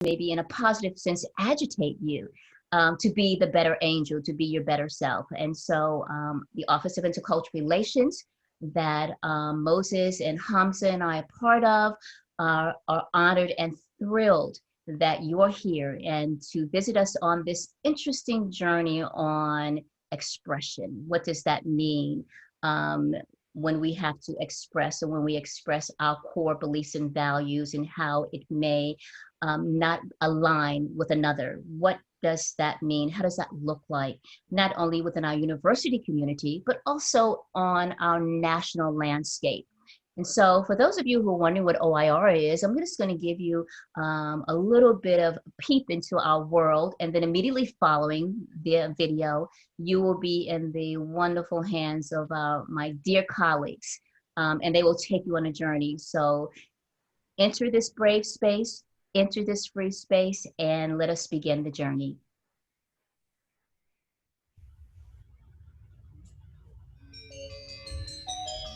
maybe in a positive sense, agitate you to be the better angel, to be your better self. And so the Office of Intercultural Relations that Moses and Hamza and I are part of are honored and thrilled that you're here and to visit us on this interesting journey on expression. What does that mean? Um, when we have to express, or when we express our core beliefs and values, and how it may not align with another. What does that mean? How does that look like? Not only within our university community, but also on our national landscape. And so for those of you who are wondering what OIR is, I'm just going to give you a little bit of a peep into our world. And then immediately following the video, you will be in the wonderful hands of my dear colleagues. And they will take you on a journey. So enter this brave space, enter this free space, and let us begin the journey.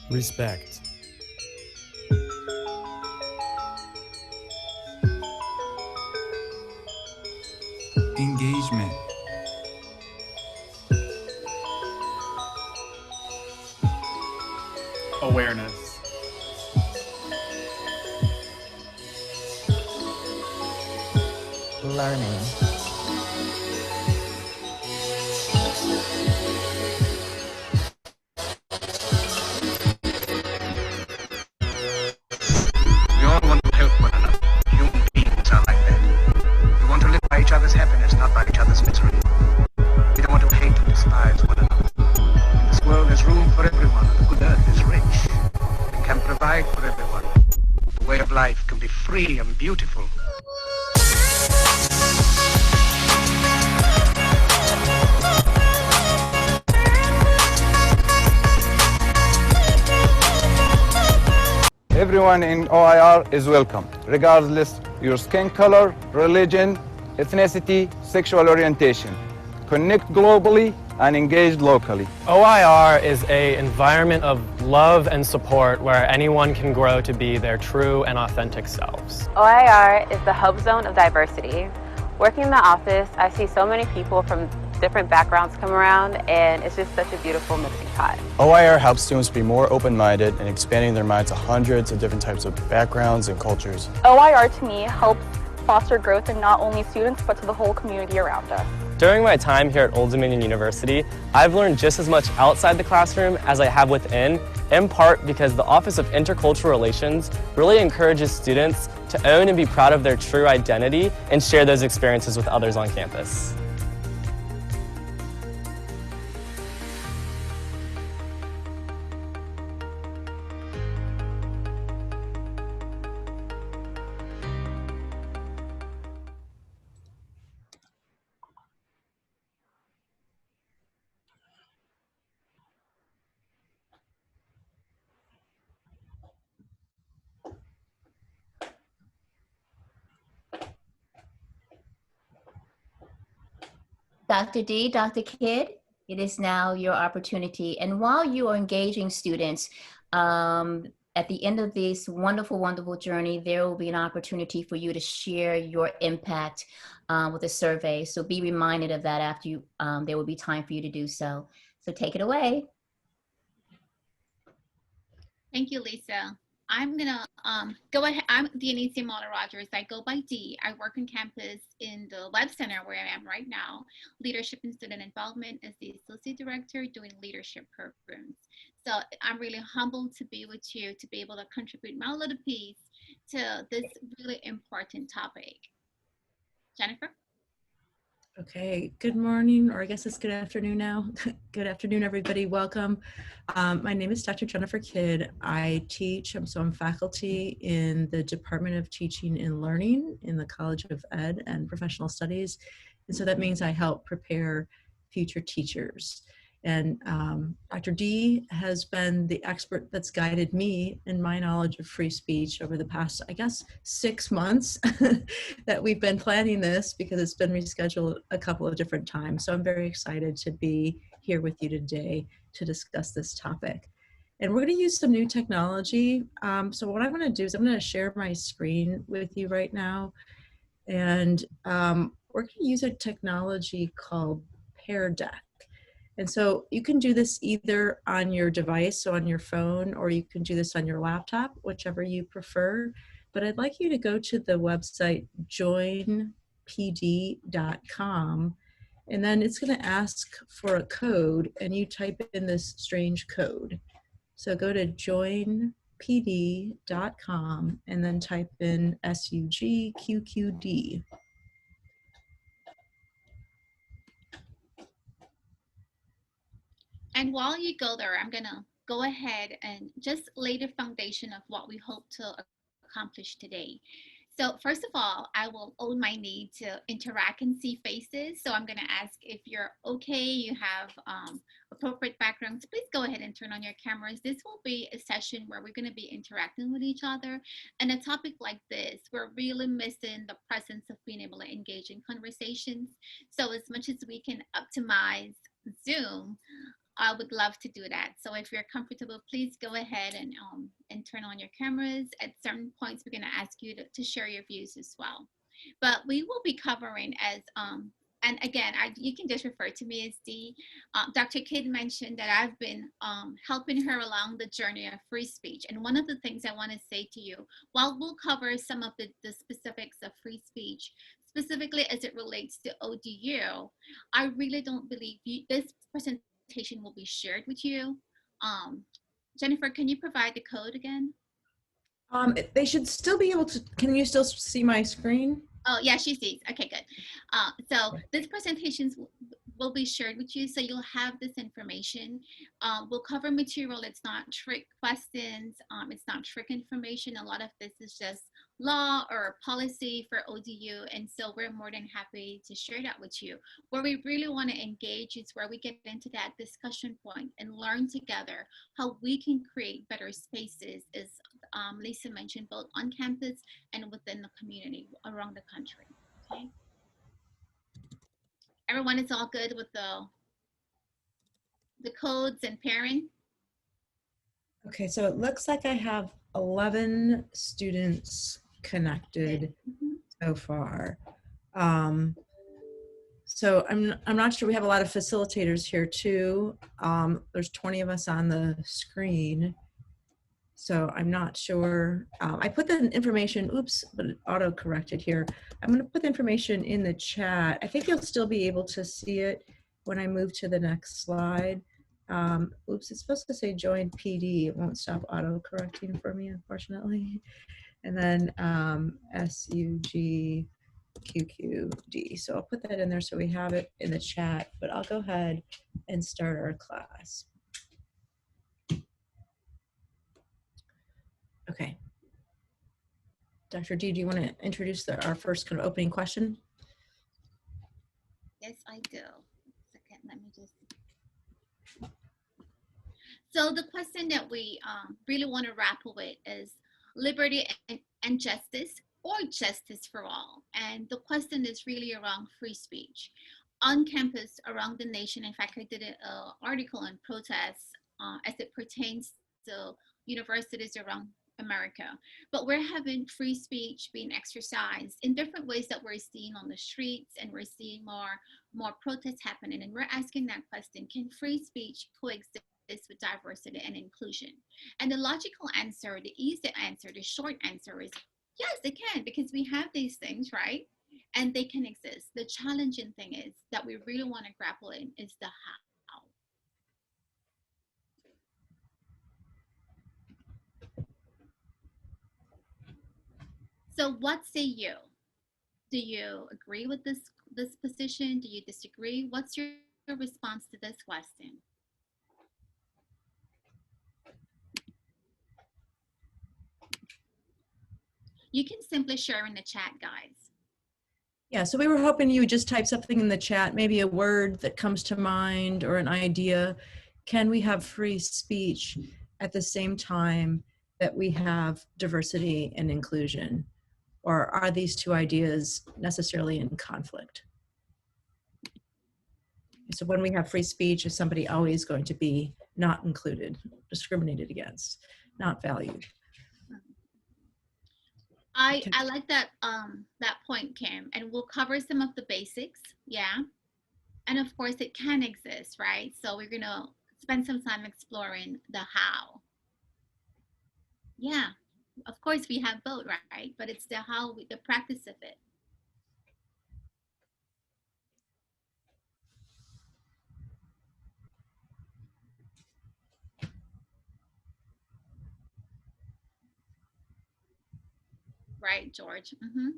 Respect. Engagement. Awareness. Learning. We all want to help one another. Human beings are like that. We want to live by each other's happiness, not by each other's misery. We don't want to hate or despise one another. In this world, there's room for everyone. The good earth is rich. It can provide for everyone. The way of life can be free and beautiful. Everyone in OIR is welcome, regardless your skin color, religion, ethnicity, sexual orientation. Connect globally and engage locally. OIR is an environment of love and support where anyone can grow to be their true and authentic selves. OIR is the hub zone of diversity. Working in the office, I see so many people from different backgrounds come around, and it's just such a beautiful mixing pot. OIR helps students be more open-minded and expanding their minds to hundreds of different types of backgrounds and cultures. OIR to me helps foster growth in not only students, but to the whole community around us. During my time here at Old Dominion University, I've learned just as much outside the classroom as I have within, in part because the Office of Intercultural Relations really encourages students to own and be proud of their true identity and share those experiences with others on campus. Dr. D, Dr. Kidd, it is now your opportunity. And while you are engaging students, at the end of this wonderful, wonderful journey, there will be an opportunity for you to share your impact with a survey. So be reminded of that after you, there will be time for you to do so. So take it away. Thank you, Lisa. I'm gonna go ahead. I'm Dionysia Mata Rogers. I go by D. I work on campus in the Web Center where I am right now. Leadership and Student Involvement as the Associate Director doing leadership programs. So I'm really humbled to be with you, to be able to contribute my little piece to this really important topic. Jennifer? Okay, good morning, or I guess it's good afternoon now. Good afternoon, everybody. Welcome. My name is Dr. Jennifer Kidd. I teach, so I'm faculty in the Department of Teaching and Learning in the College of Ed and Professional Studies. And so that means I help prepare future teachers. And Dr. D has been the expert that's guided me in my knowledge of free speech over the past, I guess, 6 months that we've been planning this, because it's been rescheduled a couple of different times. So I'm very excited to be here with you today to discuss this topic. And we're going to use some new technology. So what I'm going to do is I'm going to share my screen with you right now. And we're going to use a technology called Pear Deck. And so you can do this either on your device, so on your phone, or you can do this on your laptop, whichever you prefer. But I'd like you to go to the website joinpd.com, and then it's going to ask for a code, and you type in this strange code. So go to joinpd.com and then type in SUGQQD. And while you go there, I'm gonna go ahead and just lay the foundation of what we hope to accomplish today. So first of all, I will own my need to interact and see faces. So I'm gonna ask if you're okay, you have appropriate backgrounds, please go ahead and turn on your cameras. This will be a session where we're gonna be interacting with each other. And a topic like this, we're really missing the presence of being able to engage in conversations. So as much as we can optimize Zoom, I would love to do that. So if you're comfortable, please go ahead and turn on your cameras. At certain points, we're going to ask you to share your views as well. But we will be covering as, and again, you can just refer to me as Dee. Dr. Kidd mentioned that I've been helping her along the journey of free speech. And one of the things I want to say to you, while we'll cover some of the specifics of free speech, specifically as it relates to ODU, I really don't believe this presentation will be shared with you. Jennifer, can you provide the code again? They should still be able to, can you still see my screen? Oh yeah, she sees. Okay, good. So this presentation will be shared with you, so you'll have this information. We'll cover material. It's not trick questions. It's not trick information. A lot of this is just law or policy for ODU, and so we're more than happy to share that with you. Where we really want to engage is where we get into that discussion point and learn together how we can create better spaces, as Lisa mentioned, both on campus and within the community around the country. Okay, everyone is all good with the codes and pairing? Okay, so it looks like I have 11 students connected so far. So I'm not sure, we have a lot of facilitators here too. There's 20 of us on the screen. So I'm not sure. I put the information, oops, but it auto-corrected here. I'm gonna put the information in the chat. I think you'll still be able to see it when I move to the next slide. Oops, it's supposed to say join PD. It won't stop auto-correcting for me, unfortunately. And then SUGQQD. So I'll put that in there so we have it in the chat, but I'll go ahead and start our class. Okay. Dr. D, do you want to introduce our first kind of opening question? Yes, I do. Second, let me just. So the question that we really want to grapple with is liberty and justice, or justice for all. And the question is really around free speech. On campus, around the nation, in fact, I did an article on protests as it pertains to universities around America. But we're having free speech being exercised in different ways that we're seeing on the streets, and we're seeing more protests happening. And we're asking that question, can free speech coexist with diversity and inclusion? And the logical answer, the easy answer, the short answer is yes, it can, because we have these things, right? And they can exist. The challenging thing is that we really want to grapple in is the how. So what say you? Do you agree with this position? Do you disagree? What's your response to this question? You can simply share in the chat, guys. Yeah, so we were hoping you would just type something in the chat, maybe a word that comes to mind or an idea. Can we have free speech at the same time that we have diversity and inclusion? Or are these two ideas necessarily in conflict? So when we have free speech, is somebody always going to be not included, discriminated against, not valued? I like that that point, Kim, and we'll cover some of the basics. Yeah. And of course it can exist, right? So we're gonna spend some time exploring the how. Yeah. Of course we have both, right? But it's the how, the practice of it. Right, George? Mm-hmm.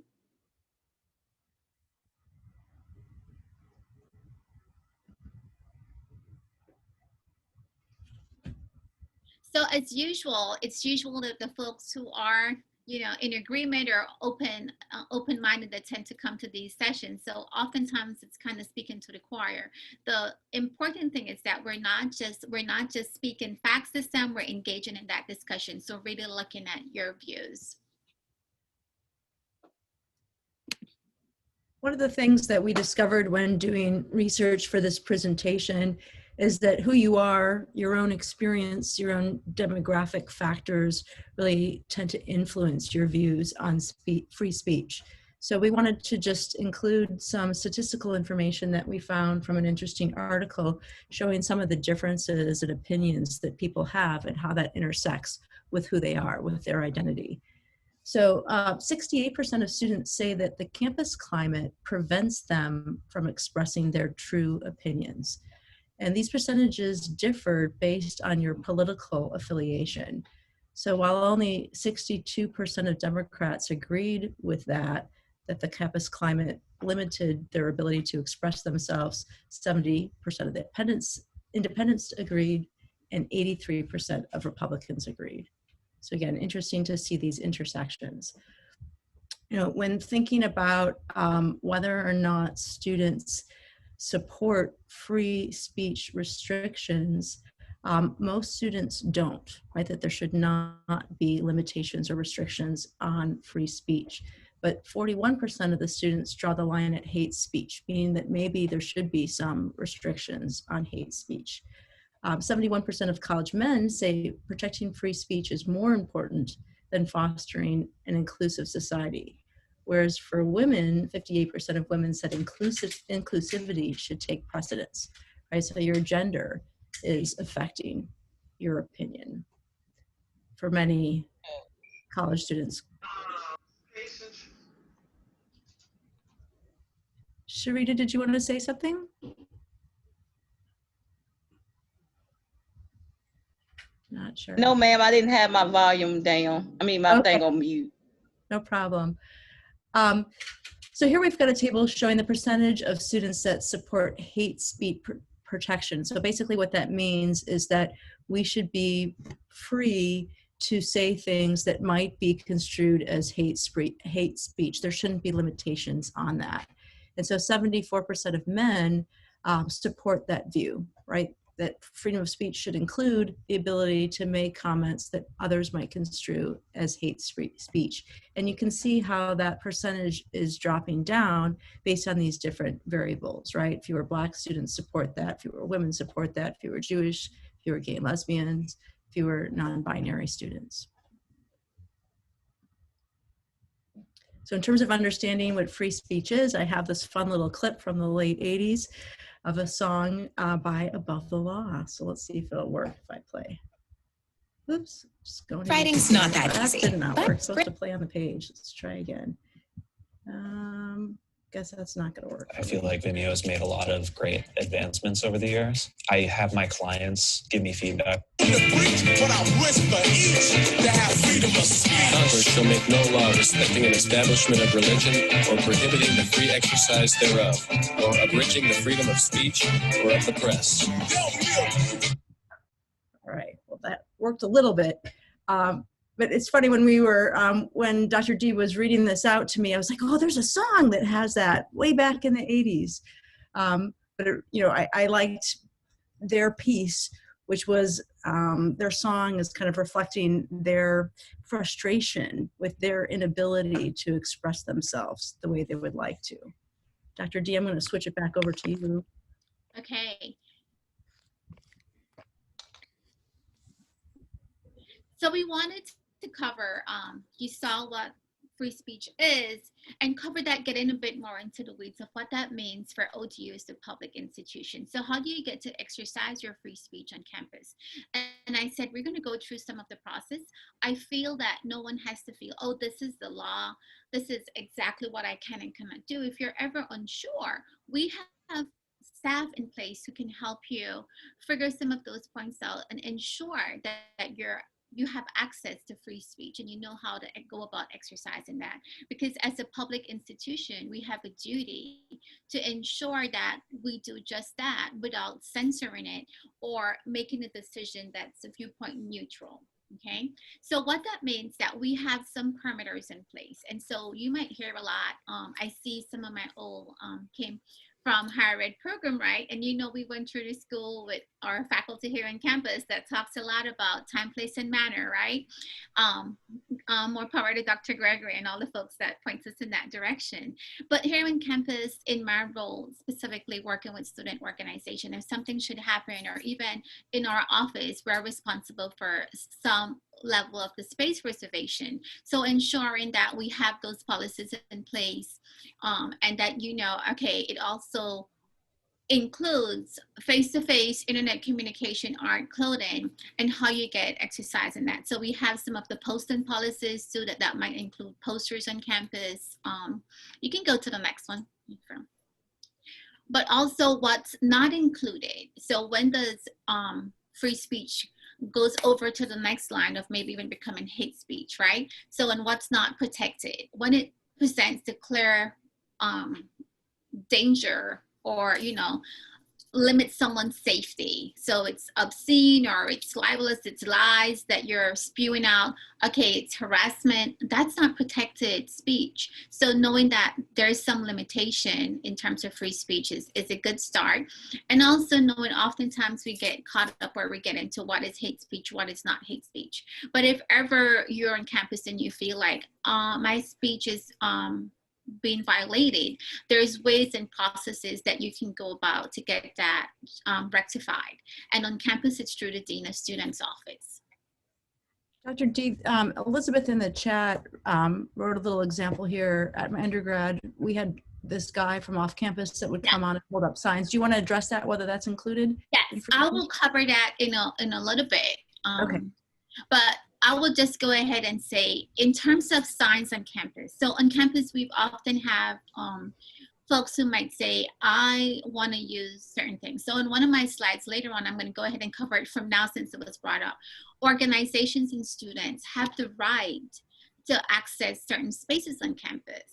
So as usual, it's usual that the folks who are, you know, in agreement or open-minded that tend to come to these sessions. So oftentimes it's kind of speaking to the choir. The important thing is that we're not just speaking fact system, we're engaging in that discussion. So really looking at your views. One of the things that we discovered when doing research for this presentation is that who you are, your own experience, your own demographic factors really tend to influence your views on free speech. So we wanted to just include some statistical information that we found from an interesting article showing some of the differences and opinions that people have and how that intersects with who they are, with their identity. So 68% of students say that the campus climate prevents them from expressing their true opinions. And these percentages differ based on your political affiliation. So while only 62% of Democrats agreed with that the campus climate limited their ability to express themselves, 70% of the independents agreed, and 83% of Republicans agreed. So again, interesting to see these intersections. You know, when thinking about whether or not students support free speech restrictions, most students don't, right? That there should not be limitations or restrictions on free speech. But 41% of the students draw the line at hate speech, meaning that maybe there should be some restrictions on hate speech. 71% of college men say protecting free speech is more important than fostering an inclusive society. Whereas for women, 58% of women said inclusivity should take precedence, right? So your gender is affecting your opinion for many college students. Sharita, did you want to say something? Not sure. No, ma'am, I didn't have my volume down. My thing on mute. No problem. So here we've got a table showing the percentage of students that support hate speech protection. So basically what that means is that we should be free to say things that might be construed as hate speech. There shouldn't be limitations on that. And so 74% of men support that view, right? That freedom of speech should include the ability to make comments that others might construe as hate speech. And you can see how that percentage is dropping down based on these different variables, right? Fewer Black students support that, fewer women support that, fewer Jewish, fewer gay and lesbians, fewer non-binary students. So in terms of understanding what free speech is, I have this fun little clip from the late 80s of a song by Above the Law. So let's see if it'll work if I play. Oops, just going. Writing's not that easy. That did not work. It's supposed to play on the page. Let's try again. Guess that's not going to work. I feel like Vimeo has made a lot of great advancements over the years. I have my clients give me feedback. Congress shall make no law respecting an establishment of religion or prohibiting the free exercise thereof, or abridging the freedom of speech or of the press. All right, well that worked a little bit. But it's funny when we were, when Dr. D was reading this out to me, I was like, oh, there's a song that has that way back in the 80s. But I liked their piece, which was their song is kind of reflecting their frustration with their inability to express themselves the way they would like to. Dr. D, I'm going to switch it back over to you. Okay. So we wanted to cover, you saw what free speech is, and cover that, get in a bit more into the weeds of what that means for ODUs, the public institution. So how do you get to exercise your free speech on campus? And I said, we're going to go through some of the process. I feel that no one has to feel, oh, this is the law, this is exactly what I can and cannot do. If you're ever unsure, we have staff in place who can help you figure some of those points out and ensure that you have access to free speech and you know how to go about exercising that. Because as a public institution, we have a duty to ensure that we do just that without censoring it or making a decision that's a viewpoint neutral. Okay, so what that means that we have some parameters in place. And so you might hear a lot. I see some of my old came from higher ed program, right? And you know, we went through the school with our faculty here on campus that talks a lot about time, place, and manner, right? More power to Dr. Gregory and all the folks that points us in that direction. But here on campus, in my role, specifically working with student organization, if something should happen, or even in our office, we're responsible for some level of the space reservation. So ensuring that we have those policies in place, and that, you know, okay, it also includes face-to-face internet communication, art, clothing, and how you get exercise in that. So we have some of the posting policies too, that might include posters on campus. You can go to the next one. But also what's not included. So when does free speech goes over to the next line of maybe even becoming hate speech, right? So, and what's not protected, when it presents the clear danger, or, you know, limit someone's safety. So it's obscene, or it's libelous, it's lies that you're spewing out. Okay, it's harassment. That's not protected speech. So knowing that there's some limitation in terms of free speech is a good start. And also knowing oftentimes we get caught up where we get into what is hate speech, what is not hate speech. But if ever you're on campus and you feel like my speech is being violated, there's ways and processes that you can go about to get that rectified. And on campus, it's through the Dean of Students office. Dr. D, Elizabeth in the chat wrote a little example here. At my undergrad, we had this guy from off campus that would come on and hold up signs. Do you want to address that, whether that's included? Yes, I will cover that in a little bit. Okay. But I will just go ahead and say, in terms of signs on campus, so on campus, we often have folks who might say, I want to use certain things. So in one of my slides later on, I'm going to go ahead and cover it from now since it was brought up. Organizations and students have the right to access certain spaces on campus.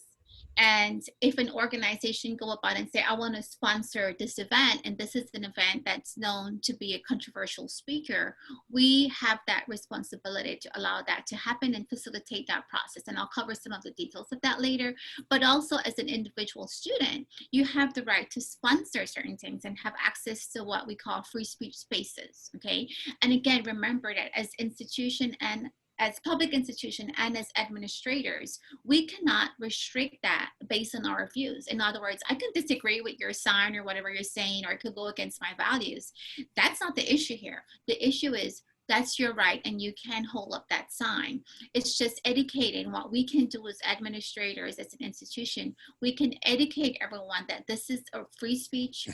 And if an organization go about and say, I want to sponsor this event, and this is an event that's known to be a controversial speaker, we have that responsibility to allow that to happen and facilitate that process. And I'll cover some of the details of that later. But also as an individual student, you have the right to sponsor certain things and have access to what we call free speech spaces, okay? And again, remember that as institution and as public institution and as administrators, we cannot restrict that based on our views. In other words, I can disagree with your sign or whatever you're saying, or it could go against my values. That's not the issue here. The issue is that's your right and you can hold up that sign. It's just educating. What we can do as administrators, as an institution, we can educate everyone that this is a free speech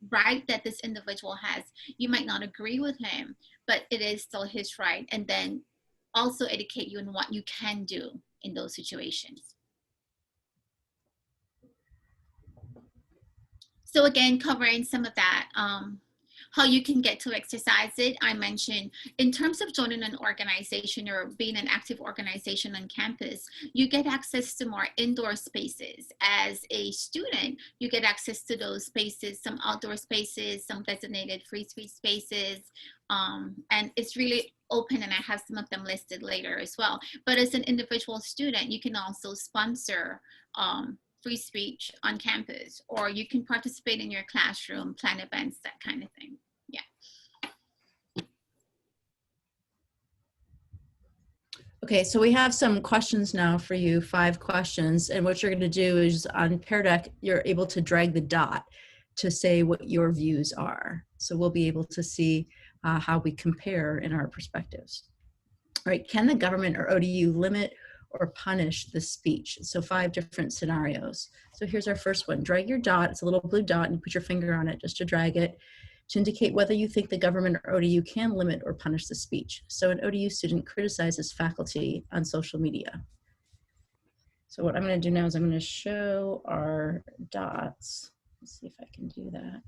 right that this individual has. You might not agree with him, but it is still his right. And then also educate you in what you can do in those situations. So again, covering some of that, how you can get to exercise it. I mentioned in terms of joining an organization or being an active organization on campus, you get access to more indoor spaces. As a student, you get access to those spaces, some outdoor spaces, some designated free speech spaces, and it's really open, and I have some of them listed later as well. But as an individual student, you can also sponsor free speech on campus, or you can participate in your classroom, plan events, that kind of thing. Yeah. Okay, so we have some questions now for you, 5 questions. And what you're going to do is on Pear Deck, you're able to drag the dot to say what your views are. So we'll be able to see how we compare in our perspectives. All right, can the government or ODU limit or punish the speech. So 5 different scenarios. So here's our first one. Drag your dot. It's a little blue dot, and you put your finger on it just to drag it to indicate whether you think the government or ODU can limit or punish the speech. So an ODU student criticizes faculty on social media. So what I'm going to do now is I'm going to show our dots. Let's see if I can do that.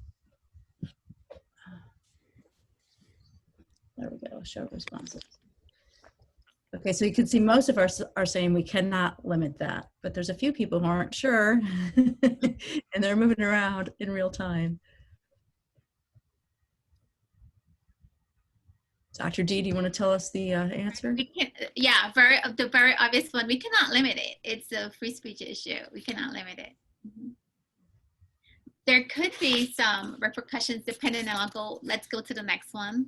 There we go, show responses. Okay, so you can see most of us are saying we cannot limit that, but there's a few people who aren't sure and they're moving around in real time. Dr. D, do you want to tell us the answer? We can, yeah, the very obvious one. We cannot limit it. It's a free speech issue. We cannot limit it. There could be some repercussions depending on. Let's go to the next one.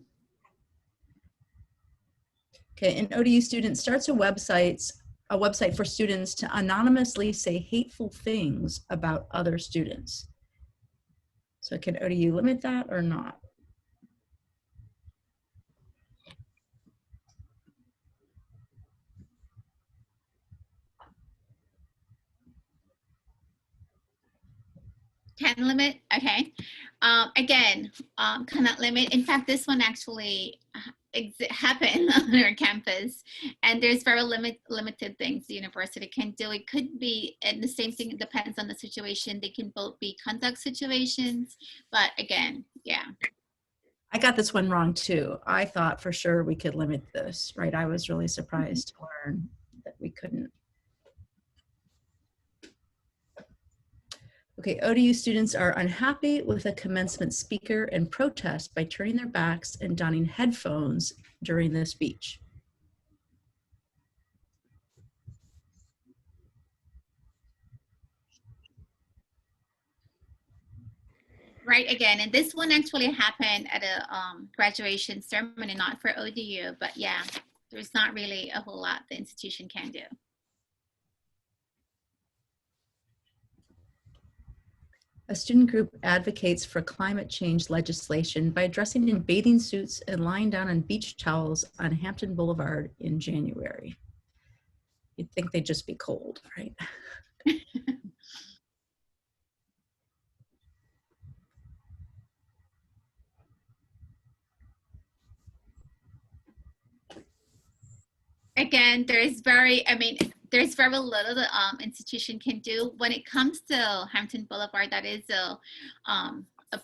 Okay, an ODU student starts a website for students to anonymously say hateful things about other students. So can ODU limit that or not? Can limit, okay. Again, cannot limit. In fact, this one actually happened on our campus, and there's very limited things the university can do. It could be, and the same thing, it depends on the situation. They can both be conduct situations, but again, yeah. I got this one wrong too. I thought for sure we could limit this, right? I was really surprised to learn that we couldn't. Okay, ODU students are unhappy with a commencement speaker and protest by turning their backs and donning headphones during the speech. Right, again, and this one actually happened at a graduation ceremony, not for ODU, but yeah, there's not really a whole lot the institution can do. A student group advocates for climate change legislation by dressing in bathing suits and lying down on beach towels on Hampton Boulevard in January. You'd think they'd just be cold, right? Again, there's very little the institution can do. When it comes to Hampton Boulevard, that is a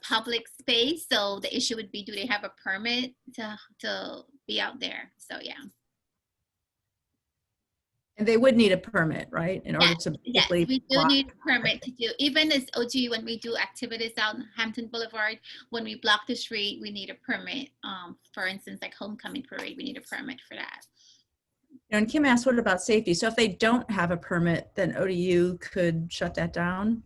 public space. So the issue would be, do they have a permit to be out there? So yeah. And they would need a permit, right? In order to yes, we do need a permit to do, even as ODU, when we do activities out in Hampton Boulevard, when we block the street, we need a permit. For instance, like homecoming parade, we need a permit for that. And Kim asked, what about safety? So if they don't have a permit, then ODU could shut that down?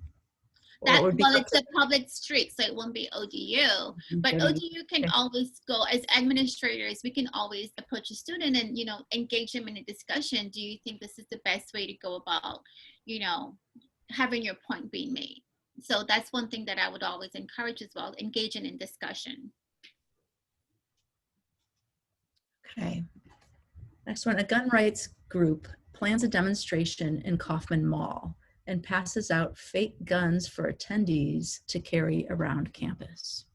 Well, it's a public street, so it won't be ODU. But ODU can always go, as administrators, we can always approach a student and, you know, engage them in a discussion. Do you think this is the best way to go about, you know, having your point being made? So that's one thing that I would always encourage as well, engaging in discussion. Okay. Next one, a gun rights group plans a demonstration in Kaufman Mall and passes out fake guns for attendees to carry around campus.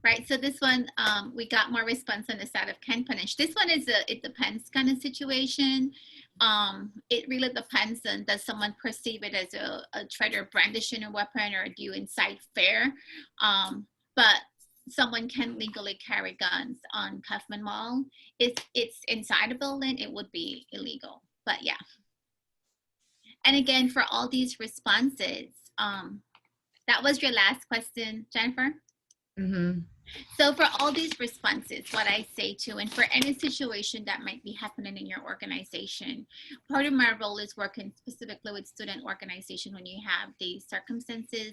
Right, so this one, we got more response on the side of can punish. This one is a it depends kind of situation. It really depends on, does someone perceive it as a threat or brandishing a weapon, or do you incite fear? But someone can legally carry guns on Kaufman Mall. If it's inside a building, it would be illegal, but yeah. And again, for all these responses, that was your last question, Jennifer? Mm-hmm. So for all these responses, what I say to, and for any situation that might be happening in your organization, part of my role is working specifically with student organization when you have these circumstances.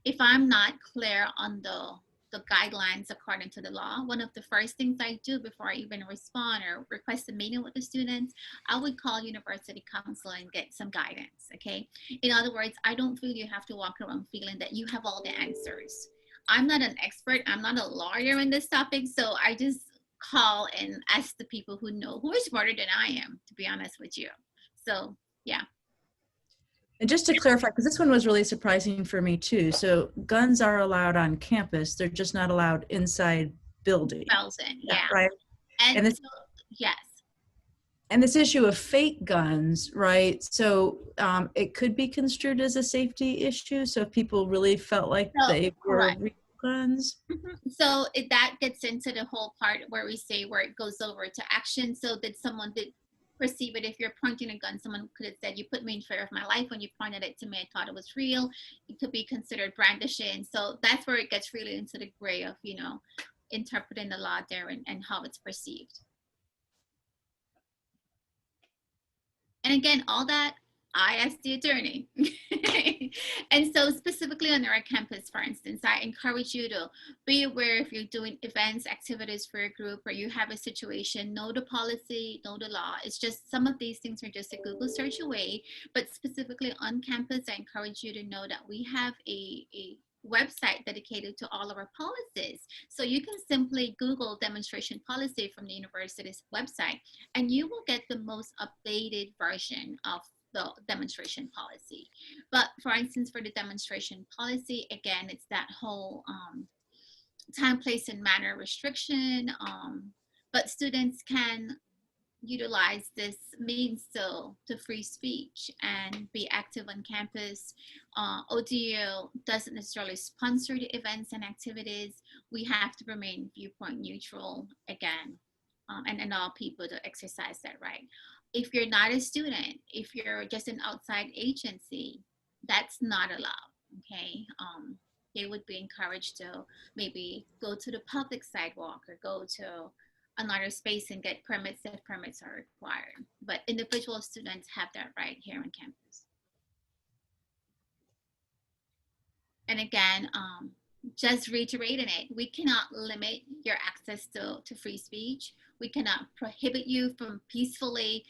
If I'm not clear on the the guidelines according to the law, one of the first things I do before I even respond or request a meeting with the students, I would call university counsel and get some guidance, okay? In other words, I don't feel you have to walk around feeling that you have all the answers. I'm not an expert, I'm not a lawyer in this topic, so I just call and ask the people who know, who are smarter than I am, to be honest with you. So, yeah. And just to clarify, because this one was really surprising for me too. So guns are allowed on campus, they're just not allowed inside buildings. Yeah. Right. And this, so, yes. And this issue of fake guns, right? So it could be construed as a safety issue. So if people really felt like they were real guns. So that gets into the whole part where we say where it goes over to action. So that someone did perceive it. If you're pointing a gun, someone could have said, you put me in fear of my life when you pointed it to me, I thought it was real. It could be considered brandishing. So that's where it gets really into the gray of, you know, interpreting the law there and how it's perceived. And again, all that I asked the attorney. And so specifically on our campus, for instance, I encourage you to be aware if you're doing events, activities for a group, or you have a situation, know the policy, know the law. It's just some of these things are just a Google search away, but specifically on campus, I encourage you to know that we have a website dedicated to all of our policies. So you can simply Google demonstration policy from the university's website, and you will get the most updated version of the demonstration policy. But for instance, for the demonstration policy, again, it's that whole time, place, and manner restriction, but students can utilize this means to free speech and be active on campus. ODU doesn't necessarily sponsor the events and activities. We have to remain viewpoint neutral again, and allow people to exercise that right. If you're not a student, if you're just an outside agency, that's not allowed, okay? They would be encouraged to maybe go to the public sidewalk or go to another space and get permits if permits are required. But individual students have that right here on campus. And again, just reiterating it, we cannot limit your access to free speech. We cannot prohibit you from peacefully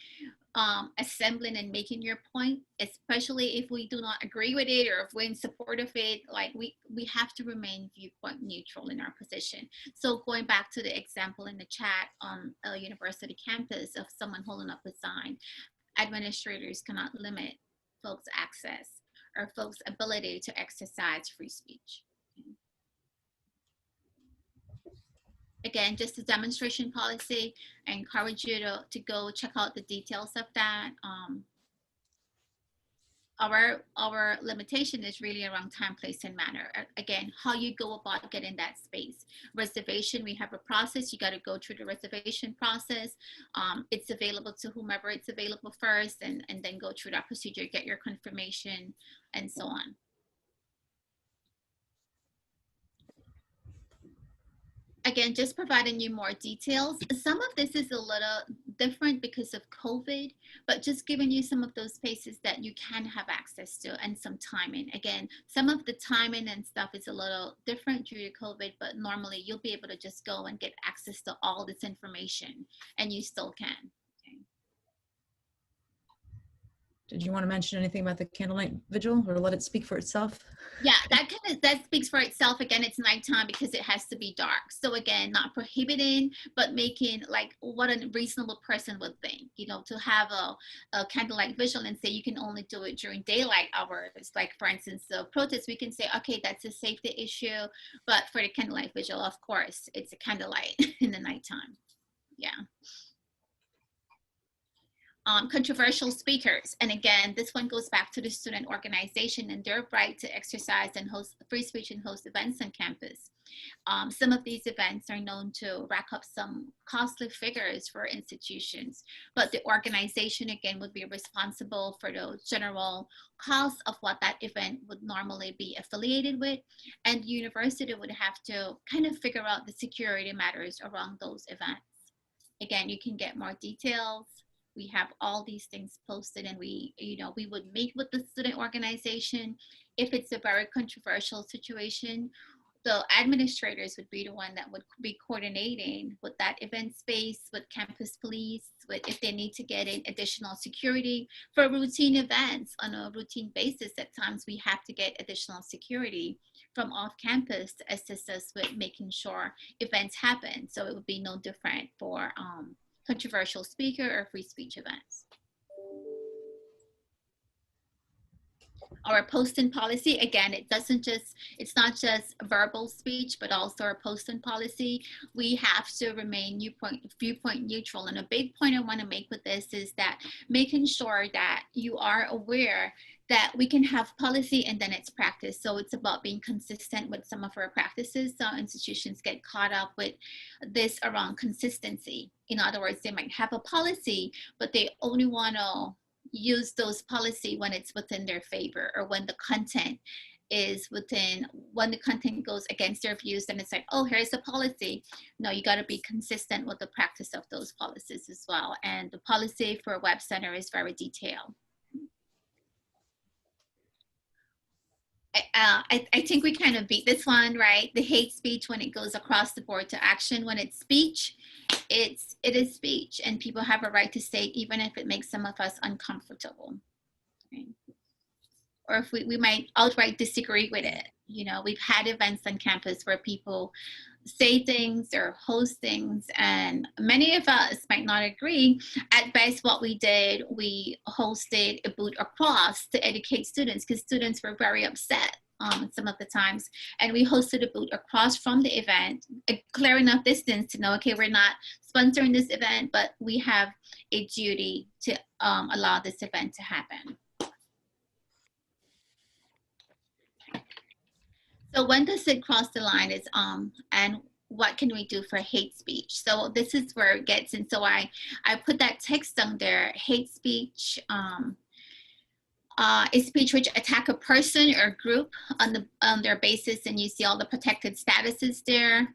assembling and making your point, especially if we do not agree with it or if we're in support of it. Like we have to remain viewpoint neutral in our position. So going back to the example in the chat on a university campus of someone holding up a sign, administrators cannot limit folks' access or folks' ability to exercise free speech. Again, just a demonstration policy. I encourage you to go check out the details of that. Our limitation is really around time, place, and manner. Again, how you go about getting that space. Reservation, we have a process. You got to go through the reservation process. It's available to whomever it's available first, and then go through that procedure, get your confirmation, and so on. Again, just providing you more details. Some of this is a little different because of COVID, but just giving you some of those spaces that you can have access to and some timing. Again, some of the timing and stuff is a little different due to COVID, but normally you'll be able to just go and get access to all this information, and you still can. Did you want to mention anything about the candlelight vigil, or let it speak for itself? Yeah, that speaks for itself. Again, it's nighttime because it has to be dark. So again, not prohibiting, but making like what a reasonable person would think, you know, to have a candlelight vigil and say you can only do it during daylight hours. Like for instance, the protest, we can say, okay, that's a safety issue. But for the candlelight vigil, of course, it's a candlelight in the nighttime. Yeah. Controversial speakers. And again, this one goes back to the student organization and their right to exercise and host free speech and host events on campus. Some of these events are known to rack up some costly figures for institutions, but the organization again would be responsible for the general cost of what that event would normally be affiliated with, and the university would have to kind of figure out the security matters around those events. Again, you can get more details. We have all these things posted, and we would meet with the student organization. If it's a very controversial situation, the administrators would be the one that would be coordinating with that event space, with campus police, with if they need to get in additional security for routine events on a routine basis. At times we have to get additional security from off campus to assist us with making sure events happen. So it would be no different for controversial speaker or free speech events. Our posting policy, again, it's not just verbal speech, but also our posting policy. We have to remain viewpoint neutral. And a big point I want to make with this is that making sure that you are aware that we can have policy and then it's practice. So it's about being consistent with some of our practices. Some institutions get caught up with this around consistency. In other words, they might have a policy, but they only want to use those policy when it's within their favor, or when the content is when the content goes against their views, then it's like, oh, here's the policy. No, you got to be consistent with the practice of those policies as well. And the policy for Web Center is very detailed. I think we kind of beat this one, right? The hate speech, when it goes across the board to action, when it's speech, it is speech, and people have a right to say it, even if it makes some of us uncomfortable. Okay? Or if we might outright disagree with it. You know, we've had events on campus where people say things or host things, and many of us might not agree. At best, what we did, we hosted a boot across to educate students, because students were very upset some of the times, and we hosted a boot across from the event, a clear enough distance to know, okay, we're not sponsoring this event, but we have a duty to allow this event to happen. So when does it cross the line is, and what can we do for hate speech? So this is where it gets in. So I put that text on there. Hate speech is speech which attack a person or group on their basis, and you see all the protected statuses there.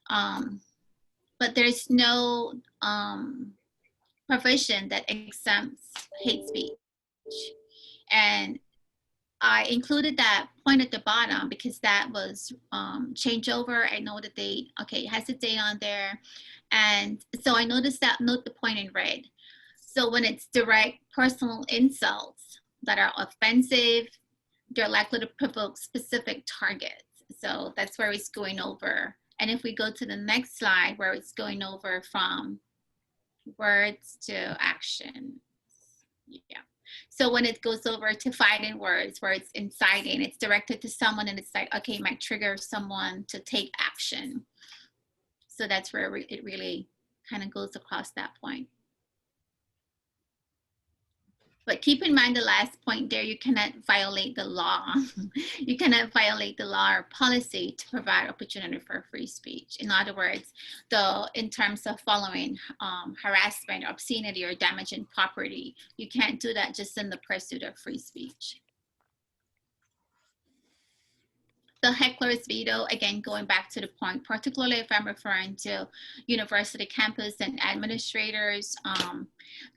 But there's no provision that exempts hate speech. And I included that point at the bottom because that was changeover. I know the date. Okay, it has the date on there. And so I noticed that, note the point in red. So when it's direct personal insults that are offensive, they're likely to provoke specific targets. So that's where it's going over. And if we go to the next slide, where it's going over from words to action. Yeah. So when it goes over to fighting words, where it's inciting, it's directed to someone, and it's like, okay, it might trigger someone to take action. So that's where it really kind of goes across that point. But keep in mind the last point there, you cannot violate the law. You cannot violate the law or policy to provide opportunity for free speech. In other words, in terms of following harassment, obscenity, or damaging property, you can't do that just in the pursuit of free speech. The heckler's veto, again, going back to the point, particularly if I'm referring to university campus and administrators,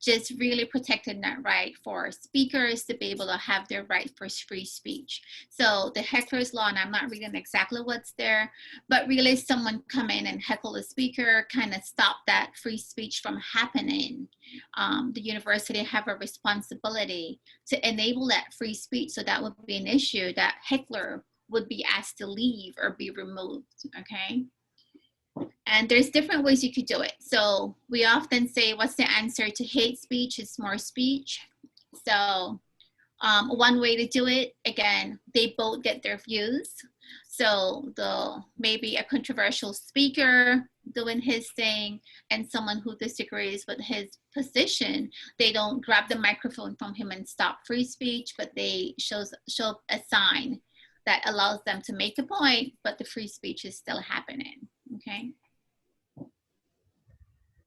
just really protecting that right for speakers to be able to have their right for free speech. So the heckler's law, and I'm not reading exactly what's there, but really someone come in and heckle a speaker, kind of stop that free speech from happening. The university have a responsibility to enable that free speech. So that would be an issue that heckler would be asked to leave or be removed, okay? And there's different ways you could do it. So we often say, what's the answer to hate speech? It's more speech. So one way to do it, again, they both get their views. So maybe a controversial speaker doing his thing and someone who disagrees with his position, they don't grab the microphone from him and stop free speech, but they show a sign that allows them to make a point, but the free speech is still happening, okay?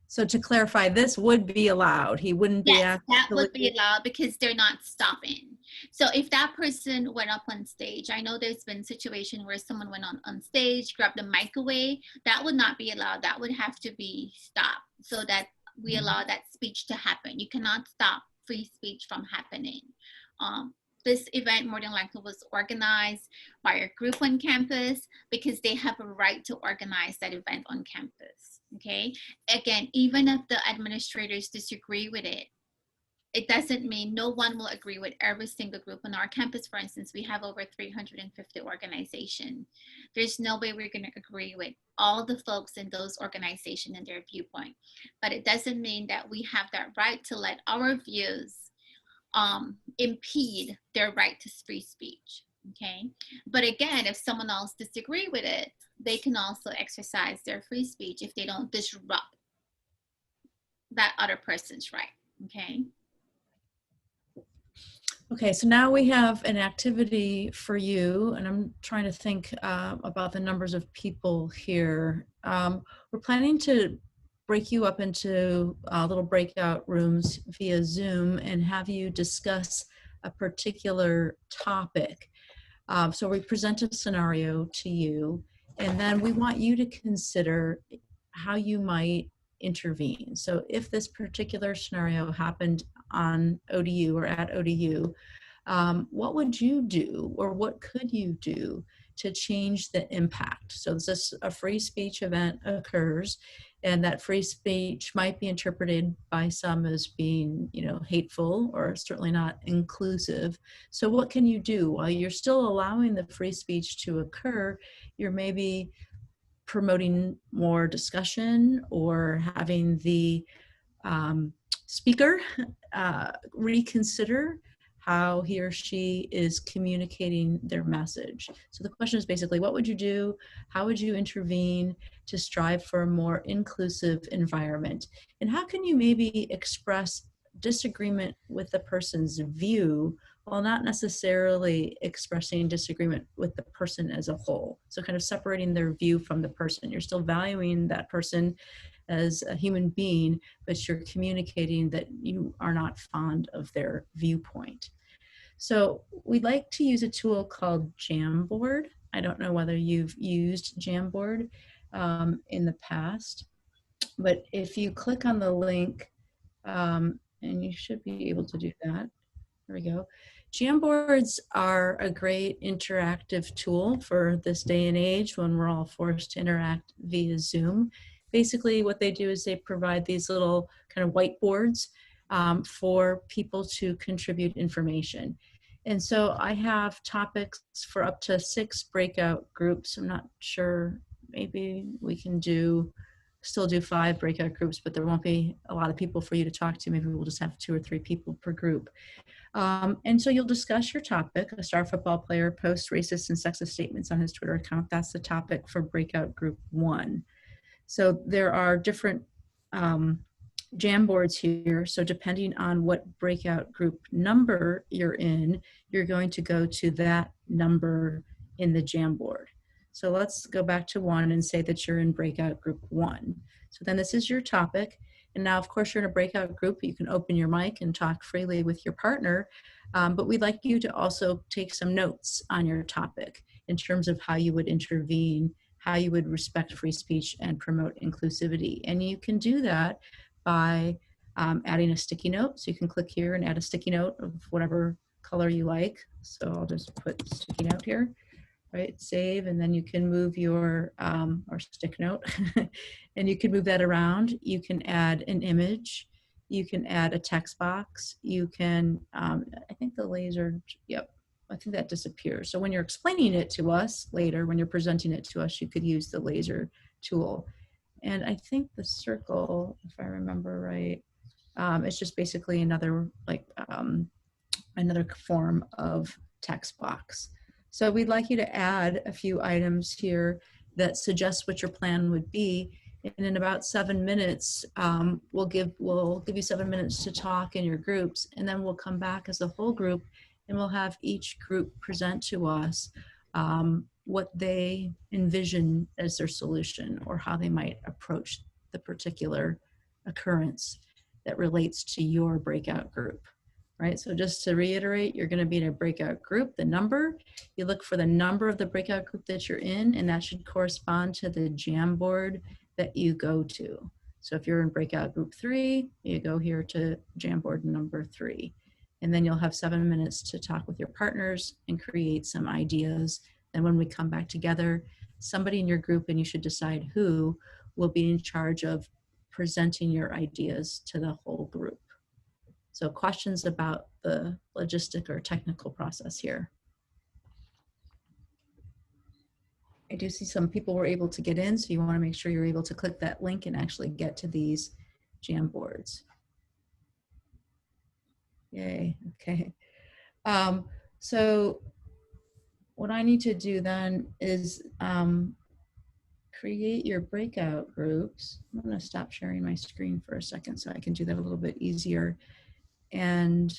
So to clarify, this would be allowed. He wouldn't be asked. That would be allowed because they're not stopping. So if that person went up on stage, I know there's been situations where someone went on stage, grabbed the mic away, that would not be allowed. That would have to be stopped so that we allow that speech to happen. You cannot stop free speech from happening. this event more than likely was organized by a group on campus because they have a right to organize that event on campus, okay? Again, even if the administrators disagree with it, it doesn't mean no one will agree with every single group on our campus. For instance, we have over 350 organizations. There's no way we're going to agree with all the folks in those organizations and their viewpoint. But it doesn't mean that we have that right to let our views impede their right to free speech, okay? But again, if someone else disagree with it, they can also exercise their free speech if they don't disrupt that other person's right, okay? Okay, so now we have an activity for you, and I'm trying to think about the numbers of people here. We're planning to break you up into little breakout rooms via Zoom and have you discuss a particular topic. So we present a scenario to you, and then we want you to consider how you might intervene. So if this particular scenario happened on ODU or at ODU, what would you do, or what could you do to change the impact? So this a free speech event occurs, and that free speech might be interpreted by some as being, you know, hateful or certainly not inclusive. So what can you do while you're still allowing the free speech to occur? You're maybe promoting more discussion or having the speaker reconsider how he or she is communicating their message. So the question is basically, what would you do? How would you intervene to strive for a more inclusive environment? And how can you maybe express disagreement with the person's view while not necessarily expressing disagreement with the person as a whole? So kind of separating their view from the person. You're still valuing that person as a human being, but you're communicating that you are not fond of their viewpoint. So we'd like to use a tool called Jamboard. I don't know whether you've used Jamboard in the past, but if you click on the link, and you should be able to do that. There we go. Jamboards are a great interactive tool for this day and age when we're all forced to interact via Zoom. Basically, what they do is they provide these little kind of whiteboards for people to contribute information. And so I have topics for up to 6 breakout groups. I'm not sure, maybe we can still do 5 breakout groups, but there won't be a lot of people for you to talk to. Maybe we'll just have 2 or 3 people per group. And so you'll discuss your topic. A star football player posts racist and sexist statements on his Twitter account. That's the topic for breakout group 1. So there are different Jamboards here. So depending on what breakout group number you're in, you're going to go to that number in the Jamboard. So let's go back to 1 and say that you're in breakout group 1. So then this is your topic. And now, of course, you're in a breakout group. You can open your mic and talk freely with your partner. But we'd like you to also take some notes on your topic in terms of how you would intervene, how you would respect free speech and promote inclusivity. And you can do that by adding a sticky note. So you can click here and add a sticky note of whatever color you like. So I'll just put sticky note here, right? Save, and then you can move your, or stick note, and you can move that around. You can add an image. You can add a text box. You can, I think the laser, yep, I think that disappears. So when you're explaining it to us later, when you're presenting it to us, you could use the laser tool. And I think the circle, if I remember right, it's just basically another another form of text box. So we'd like you to add a few items here that suggest what your plan would be. And in about 7 minutes, we'll give you 7 minutes to talk in your groups, and then we'll come back as a whole group, and we'll have each group present to us what they envision as their solution or how they might approach the particular occurrence that relates to your breakout group, right? So just to reiterate, you're going to be in a breakout group, the number, you look for the number of the breakout group that you're in, and that should correspond to the Jamboard that you go to. So if you're in breakout group 3, you go here to Jamboard number 3. and then you'll have 7 minutes to talk with your partners and create some ideas. And when we come back together, somebody in your group, and you should decide who, will be in charge of presenting your ideas to the whole group. So questions about the logistic or technical process here. I do see some people were able to get in, so you want to make sure you're able to click that link and actually get to these Jamboards. Yay, okay. So what I need to do then is create your breakout groups. I'm going to stop sharing my screen for a second so I can do that a little bit easier. And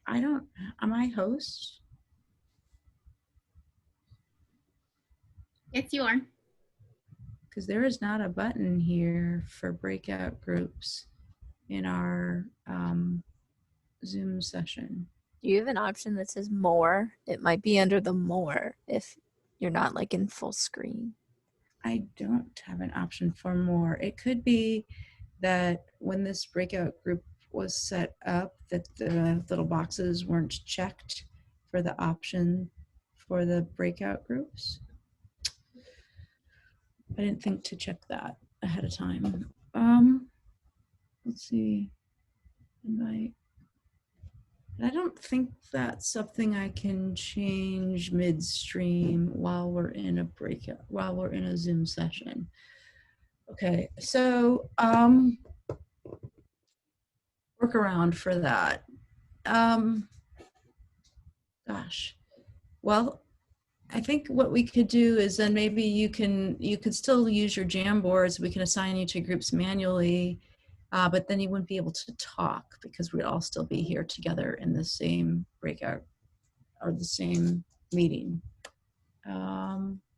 am I host? Yes, you are. Because there is not a button here for breakout groups in our Zoom session. You have an option that says more. It might be under the more if you're not like in full screen. I don't have an option for more. It could be that when this breakout group was set up, that the little boxes weren't checked for the option for the breakout groups. I didn't think to check that ahead of time. Let's see. Invite. I don't think that's something I can change midstream while we're in a breakout, while we're in a Zoom session. Okay, so workaround for that. Gosh, well, I think what we could do is then maybe you could still use your Jamboards. We can assign you to groups manually. But then you wouldn't be able to talk because we'd all still be here together in the same breakout or the same meeting.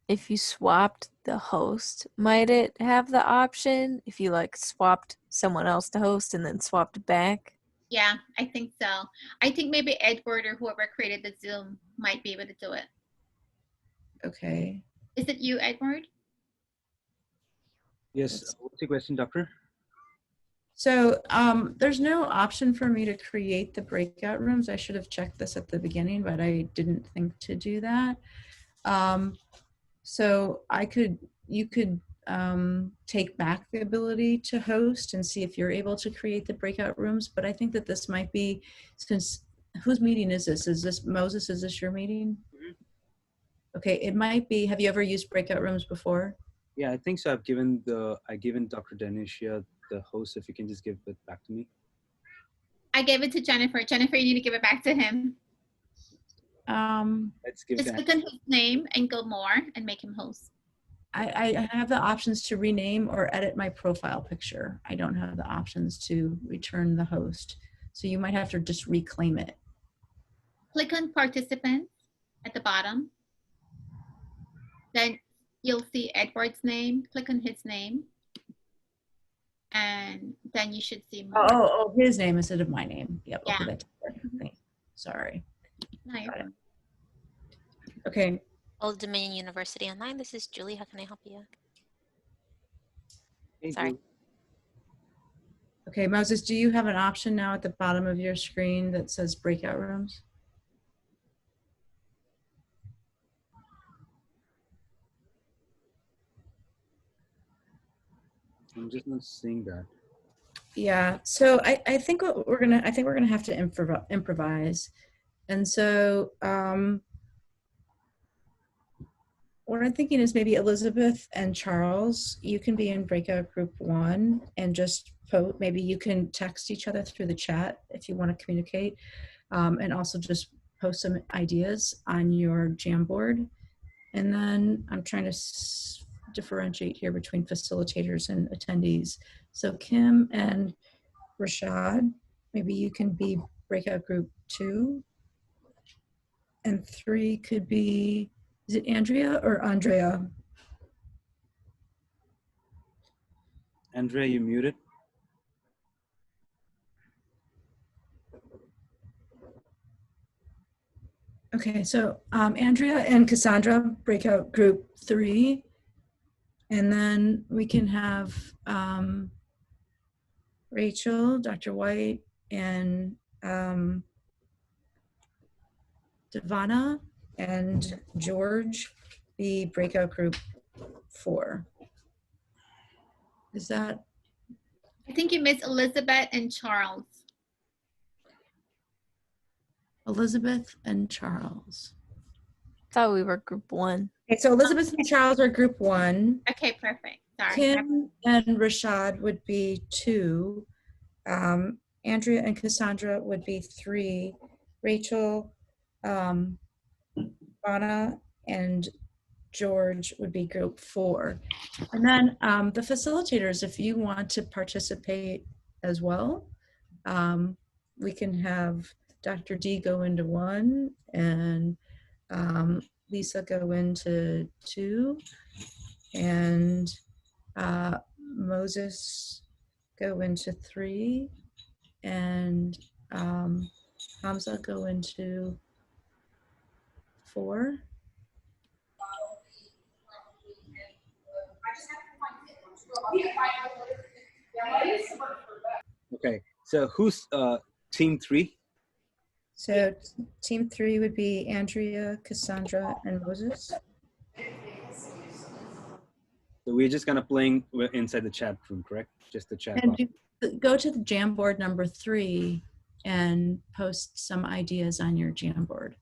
If you swapped the host, might it have the option? If you like swapped someone else to host and then swapped back? Yeah, I think so. I think maybe Edward or whoever created the Zoom might be able to do it. Okay. Is it you, Edward? Yes. What's your question, Doctor? So there's no option for me to create the breakout rooms. I should have checked this at the beginning, but I didn't think to do that. So you could take back the ability to host and see if you're able to create the breakout rooms. But I think that this might be, since whose meeting is this? Is this Moses? Is this your meeting? Mm-hmm. Okay, it might be. Have you ever used breakout rooms before? Yeah, I think so. I've given Dr. Danisha the host. If you can just give it back to me. I gave it to Jennifer. Jennifer, you need to give it back to him. Let's give Just click on his name and go more and make him host. I have the options to rename or edit my profile picture. I don't have the options to return the host. So you might have to just reclaim it. Click on participants at the bottom. Then you'll see Edward's name. Click on his name. And then you should see more. Oh, his name instead of my name. Yep. Yeah. Okay, sorry. No, you're fine. Okay. Old Dominion University Online. This is Julie. How can I help you? Hey, Sorry. Julie. Okay, Moses, do you have an option now at the bottom of your screen that says breakout rooms? I'm just not seeing that. Yeah, so I think we're gonna have to improvise. And so what I'm thinking is maybe Elizabeth and Charles, you can be in breakout group 1 and just maybe you can text each other through the chat if you want to communicate, and also just post some ideas on your Jamboard. And then I'm trying to differentiate here between facilitators and attendees. So Kim and Rashad, maybe you can be breakout group 2, and 3 could be, is it Andrea or Andrea? Andrea, you muted. Okay, so Andrea and Cassandra, breakout group 3. And then we can have Rachel, Dr. White, and Devana and George be breakout group 4. Is that? I think you missed Elizabeth and Charles. Elizabeth and Charles. Thought we were group 1. Okay, so Elizabeth and Charles are group 1. Okay, perfect. Sorry. Kim and Rashad would be 2. Andrea and Cassandra would be 3. Rachel, Anna, and George would be group 4. And then the facilitators, if you want to participate as well, we can have Dr. D go into 1 and Lisa go into 2 and Moses go into 3 and Hamza go into 4. Okay, so who's team 3? So team 3 would be Andrea, Cassandra, and Moses. So we're just gonna playing inside the chat room, correct? Just the chat And box. go to the Jamboard number 3 and post some ideas on your Jamboard.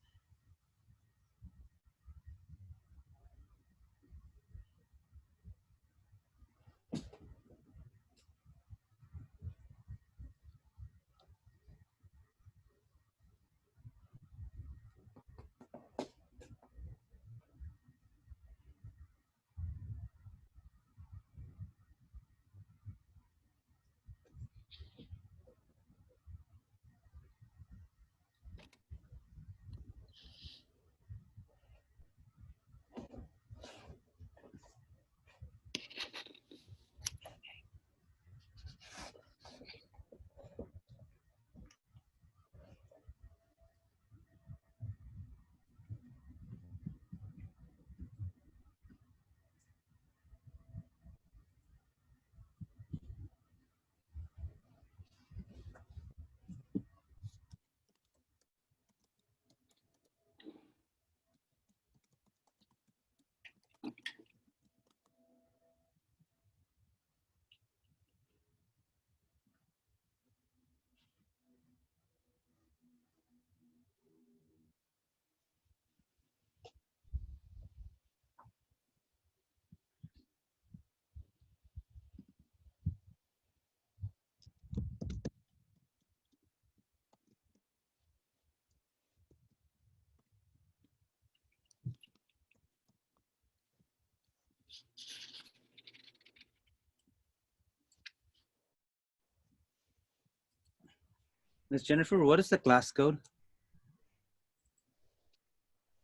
Ms. Jennifer, what is the class code?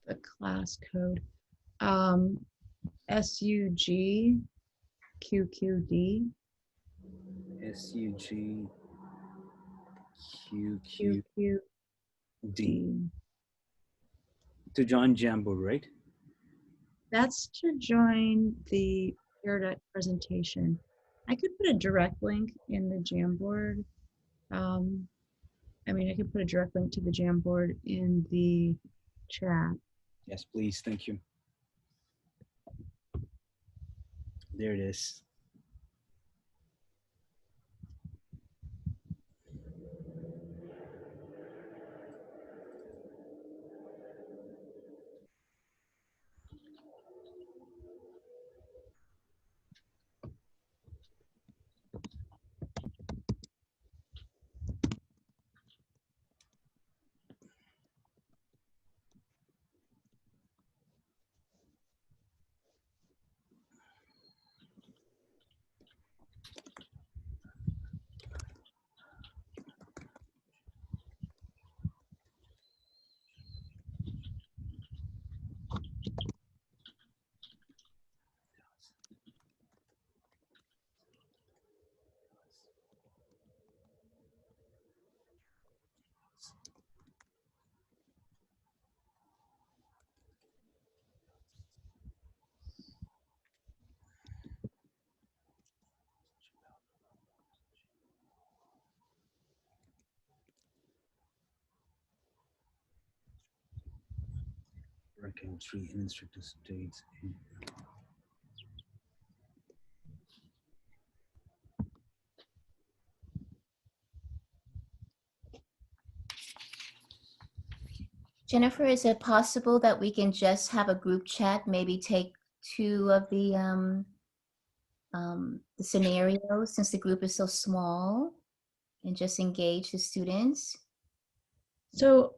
The class code. SUG QQD. SUG QQD. To join Jamboard, right? That's to join the Pear Deck presentation. I could put a direct link in the Jamboard. I mean, I could put a direct link to the Jamboard in the chat. Yes, please. Thank you. There it is. Ranking 3 in restricted states. Jennifer, is it possible that we can just have a group chat, maybe take two of the scenarios since the group is so small and just engage the students? So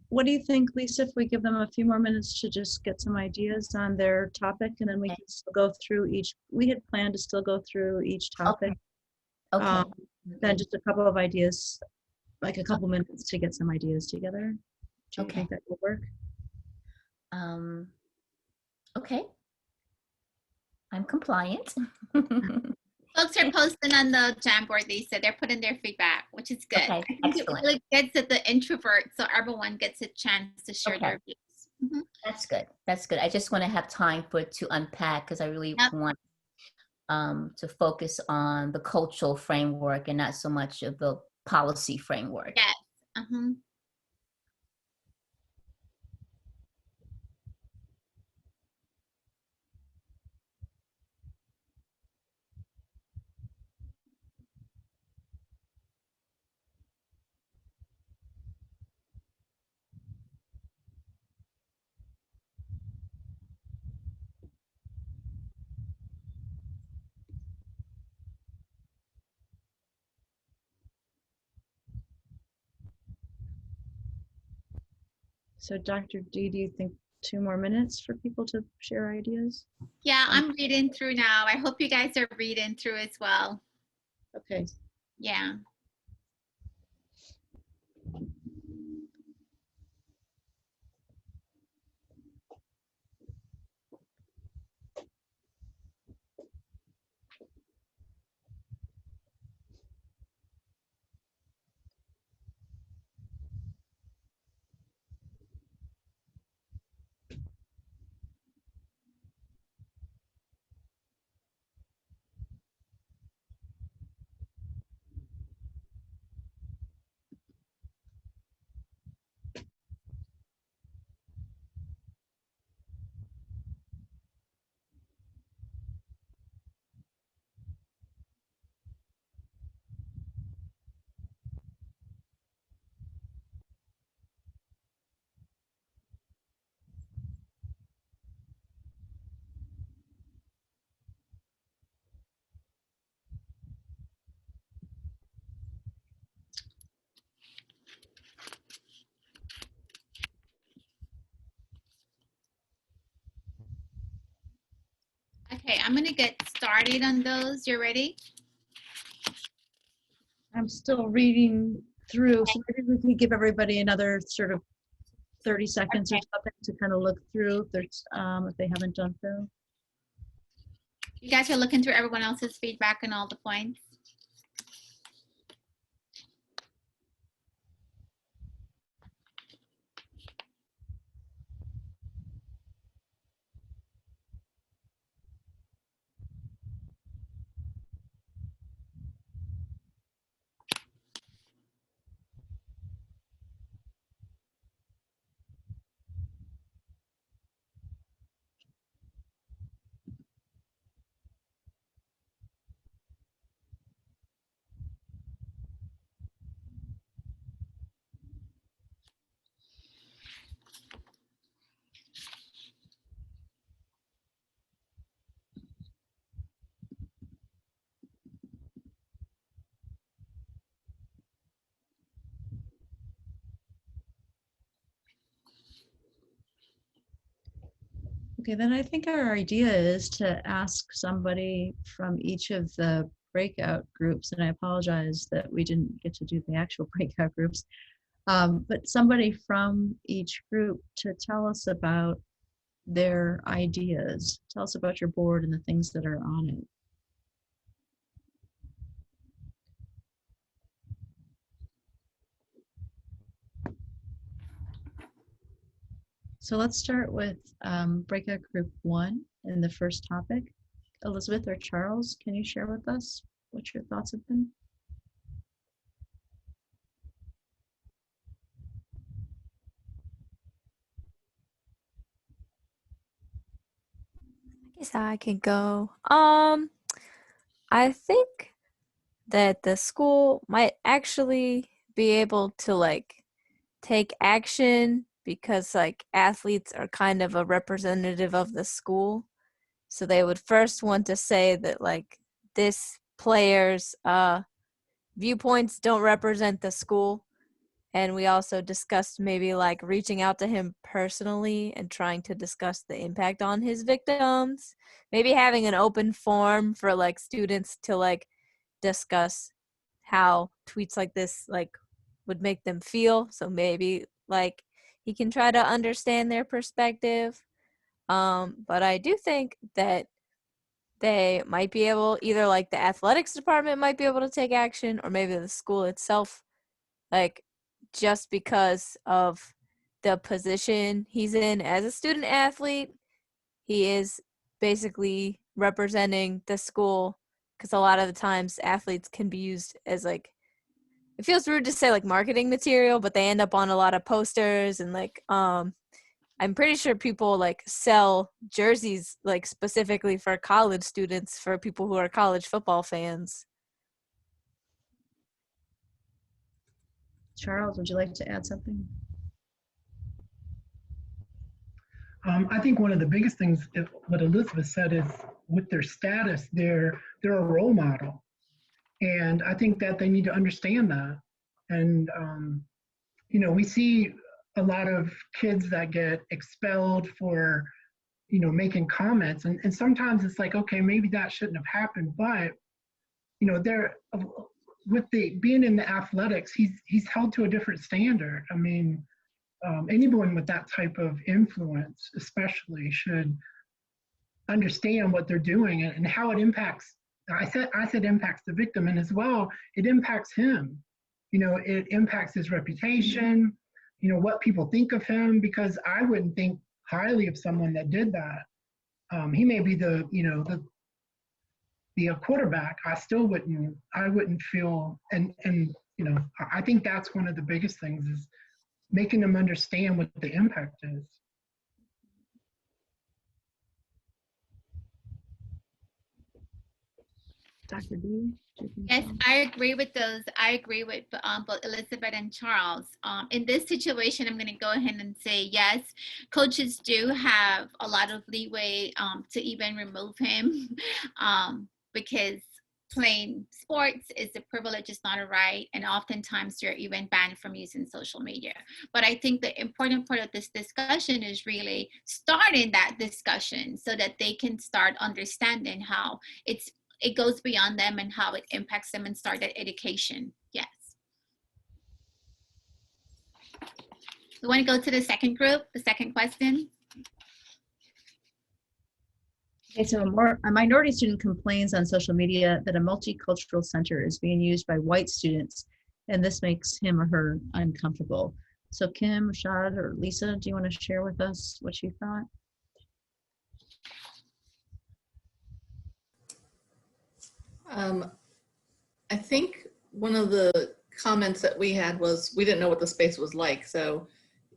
what do you think, Lisa, if we give them a few more minutes to just get some ideas on their topic, and then we can still go through each, we had planned to still go through each topic. Okay. Then just a couple of ideas, like a couple minutes to get some ideas together. Do you think that will work? Okay. I'm compliant. Folks are posting on the Jamboard, Lisa. They're putting their feedback, which is good. Okay, I think excellent. it really gets at the introvert, so everyone gets a chance to share their views. That's good. That's good. I just want to have time for it to unpack because I really want to focus on the cultural framework and not so much of the policy framework. Yes. So Dr. D, do you think 2 more minutes for people to share ideas? Yeah, I'm reading through now. I hope you guys are reading through as well. Okay. Yeah. Okay, I'm gonna get started on those. You ready? I'm still reading through, so maybe we can give everybody another sort of 30 seconds or something to kind of look through if there's if they haven't done so. You guys are looking through everyone else's feedback and all the points. Okay, then I think our idea is to ask somebody from each of the breakout groups, and I apologize that we didn't get to do the actual breakout groups, but somebody from each group to tell us about their ideas. Tell us about your board and the things that are on it. So let's start with breakout group 1 and the first topic. Elizabeth or Charles, can you share with us what your thoughts have been? I can go. I think that the school might actually be able to like take action because like athletes are kind of a representative of the school. So they would first want to say that like this player's viewpoints don't represent the school. And we also discussed maybe like reaching out to him personally and trying to discuss the impact on his victims. Maybe having an open forum for like students to like discuss how tweets like this like would make them feel. So maybe like he can try to understand their perspective. But I do think that they might be able, either like the athletics department might be able to take action, or maybe the school itself, like just because of the position he's in as a student athlete, he is basically representing the school, because a lot of the times athletes can be used as like, it feels rude to say like marketing material, but they end up on a lot of posters and like I'm pretty sure people like sell jerseys like specifically for college students, for people who are college football fans. Charles, would you like to add something? I think one of the biggest things, what Elizabeth said, is with their status, they're a role model. And I think that they need to understand that. And, you know, we see a lot of kids that get expelled for, you know, making comments. And sometimes it's like, okay, maybe that shouldn't have happened. But, you know, with being in the athletics, he's held to a different standard. I mean, anyone with that type of influence especially should understand what they're doing and how it impacts. I said impacts the victim, and as well, it impacts him. You know, it impacts his reputation, you know, what people think of him, because I wouldn't think highly of someone that did that. He may be the quarterback. I wouldn't feel, and you know, I think that's one of the biggest things, is making them understand what the impact is. Dr. D? Yes, I agree with those. I agree with both Elizabeth and Charles. In this situation, I'm going to go ahead and say yes, coaches do have a lot of leeway to even remove him because playing sports is a privilege, it's not a right, and oftentimes you're even banned from using social media. But I think the important part of this discussion is really starting that discussion so that they can start understanding how it goes beyond them and how it impacts them, and start that education. Yes. We want to go to the second group, the second question. Okay, so a minority student complains on social media that a multicultural center is being used by white students, and this makes him or her uncomfortable. So Kim, Rashad, or Lisa, do you want to share with us what you thought? I think one of the comments that we had was we didn't know what the space was like. So,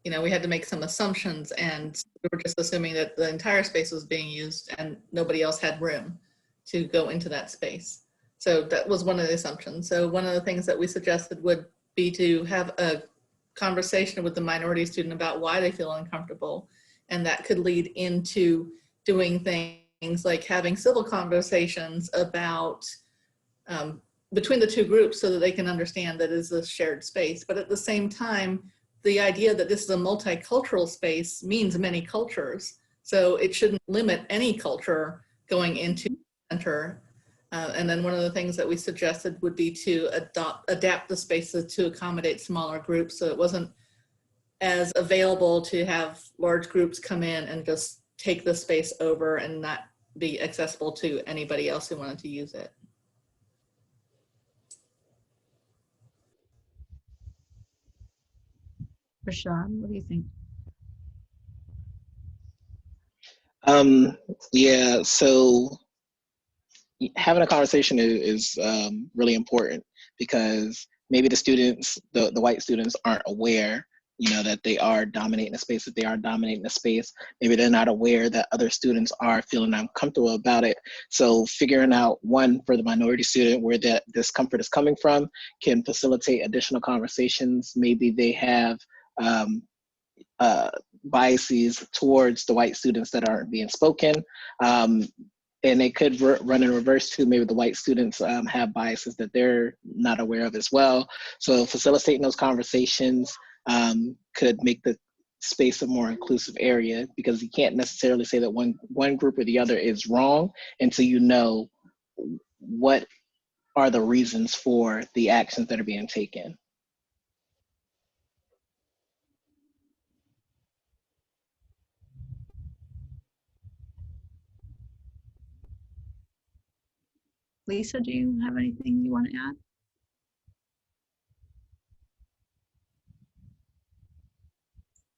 you know, we had to make some assumptions, and we were just assuming that the entire space was being used and nobody else had room to go into that space. So that was one of the assumptions. So one of the things that we suggested would be to have a conversation with the minority student about why they feel uncomfortable. And that could lead into doing things like having civil conversations about between the two groups so that they can understand that it is a shared space. But at the same time, the idea that this is a multicultural space means many cultures. So it shouldn't limit any culture going into the center. And then one of the things that we suggested would be to adapt the spaces to accommodate smaller groups, so it wasn't as available to have large groups come in and just take the space over and not be accessible to anybody else who wanted to use it. Rashad, what do you think? Yeah, so having a conversation is really important, because maybe the students, the white students, aren't aware you know, that they are dominating the space, that they are dominating the space. Maybe they're not aware that other students are feeling uncomfortable about it. So figuring out, one, for the minority student, where that discomfort is coming from can facilitate additional conversations. Maybe they have biases towards the white students that aren't being spoken. And it could run in reverse too. Maybe the white students have biases that they're not aware of as well. So facilitating those conversations could make the space a more inclusive area, because you can't necessarily say that one group or the other is wrong until you know what are the reasons for the actions that are being taken. Lisa, do you have anything you want to add?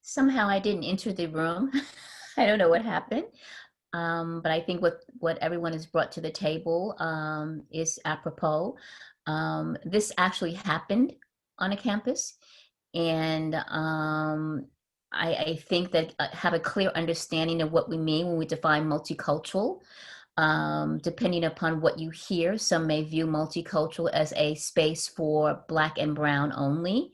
Somehow I didn't enter the room. I don't know what happened. But I think what everyone has brought to the table is apropos. This actually happened on a campus. And I think that have a clear understanding of what we mean when we define multicultural. Depending upon what you hear, some may view multicultural as a space for Black and Brown only,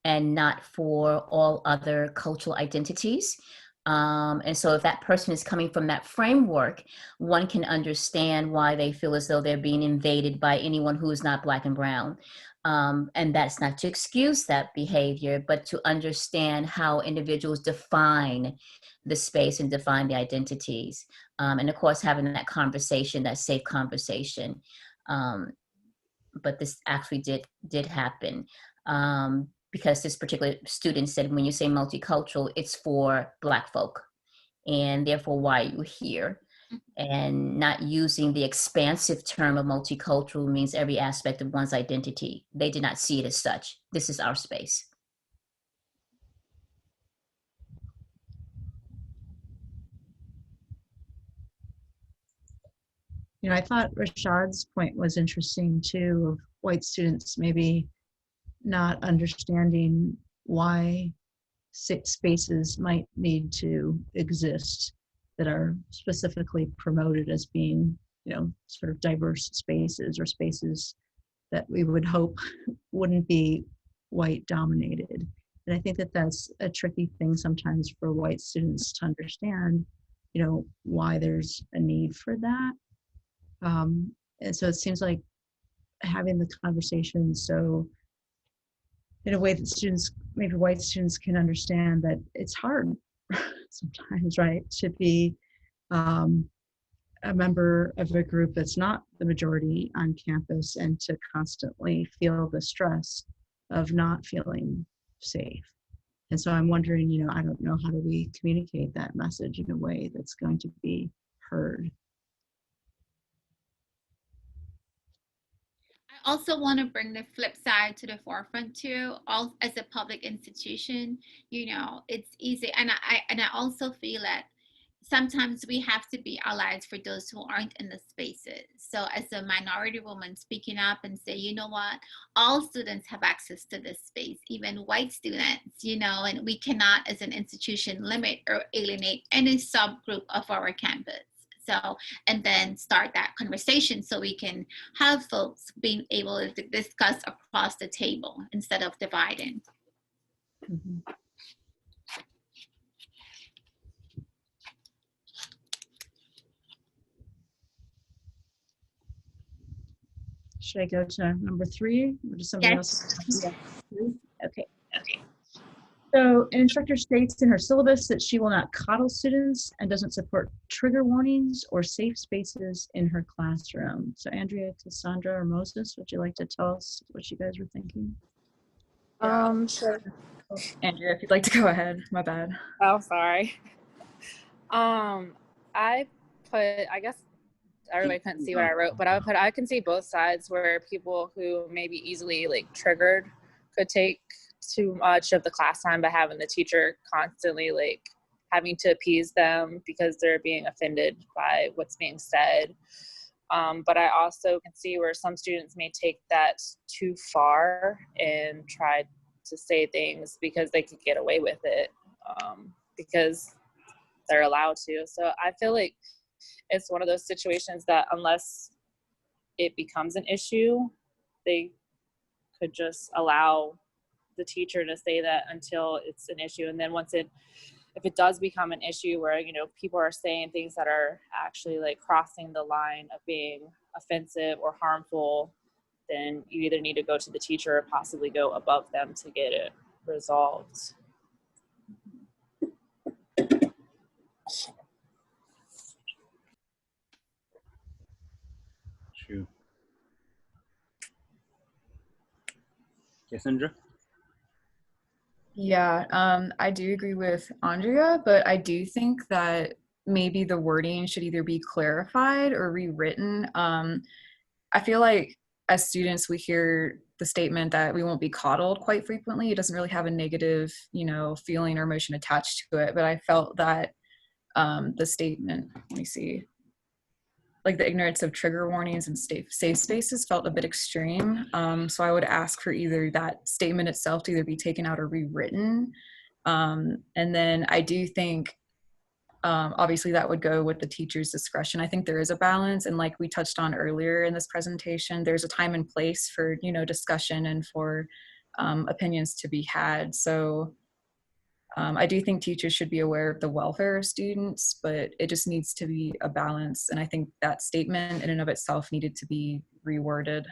and not for all other cultural identities. And so if that person is coming from that framework, one can understand why they feel as though they're being invaded by anyone who is not Black and Brown. And that's not to excuse that behavior, but to understand how individuals define the space and define the identities. And of course, having that conversation, that safe conversation. But this actually did happen. Because this particular student said, when you say multicultural, it's for Black folk, and therefore why are you here? And not using the expansive term of multicultural means every aspect of one's identity. They did not see it as such. This is our space. You know, I thought Rashad's point was interesting too, of white students maybe not understanding why spaces might need to exist that are specifically promoted as being, you know, sort of diverse spaces, or spaces that we would hope wouldn't be white dominated. And I think that that's a tricky thing sometimes for white students to understand, you know, why there's a need for that. And so it seems like having the conversation so in a way that students, maybe white students, can understand that it's hard sometimes, right, to be a member of a group that's not the majority on campus, and to constantly feel the stress of not feeling safe. And so I'm wondering, you know, I don't know, how do we communicate that message in a way that's going to be heard? I also want to bring the flip side to the forefront too. All as a public institution, you know, it's easy, and I also feel that sometimes we have to be allies for those who aren't in the spaces. So as a minority woman, speaking up and say, you know what, all students have access to this space, even white students, you know, and we cannot as an institution limit or alienate any subgroup of our campus. So, and then start that conversation so we can have folks being able to discuss across the table instead of dividing. Mm-hmm. Should I go to number 3, or does somebody else? Yeah. Okay. So an instructor states in her syllabus that she will not coddle students and doesn't support trigger warnings or safe spaces in her classroom. So Andrea, Cassandra, or Moses, would you like to tell us what you guys were thinking? Sure. Andrea, if you'd like to go ahead. My bad. Oh, sorry. I guess everybody couldn't see what I wrote, but I can see both sides, where people who may be easily like triggered could take too much of the class time by having the teacher constantly like having to appease them because they're being offended by what's being said. But I also can see where some students may take that too far and try to say things because they could get away with it, because they're allowed to. So I feel like it's one of those situations that unless it becomes an issue, they could just allow the teacher to say that until it's an issue. And then if it does become an issue where, you know, people are saying things that are actually like crossing the line of being offensive or harmful, then you either need to go to the teacher or possibly go above them to get it resolved. Shoot. Cassandra? Yeah, I do agree with Andrea, but I do think that maybe the wording should either be clarified or rewritten. I feel like as students, we hear the statement that we won't be coddled quite frequently. It doesn't really have a negative, you know, feeling or emotion attached to it. But I felt that the statement, let me see, like the ignorance of trigger warnings and safe spaces felt a bit extreme. So I would ask for either that statement itself to either be taken out or rewritten. And then I do think, obviously that would go with the teacher's discretion. I think there is a balance. And like we touched on earlier in this presentation, there's a time and place for, you know, discussion and for opinions to be had. So I do think teachers should be aware of the welfare of students, but it just needs to be a balance. And I think that statement in and of itself needed to be reworded.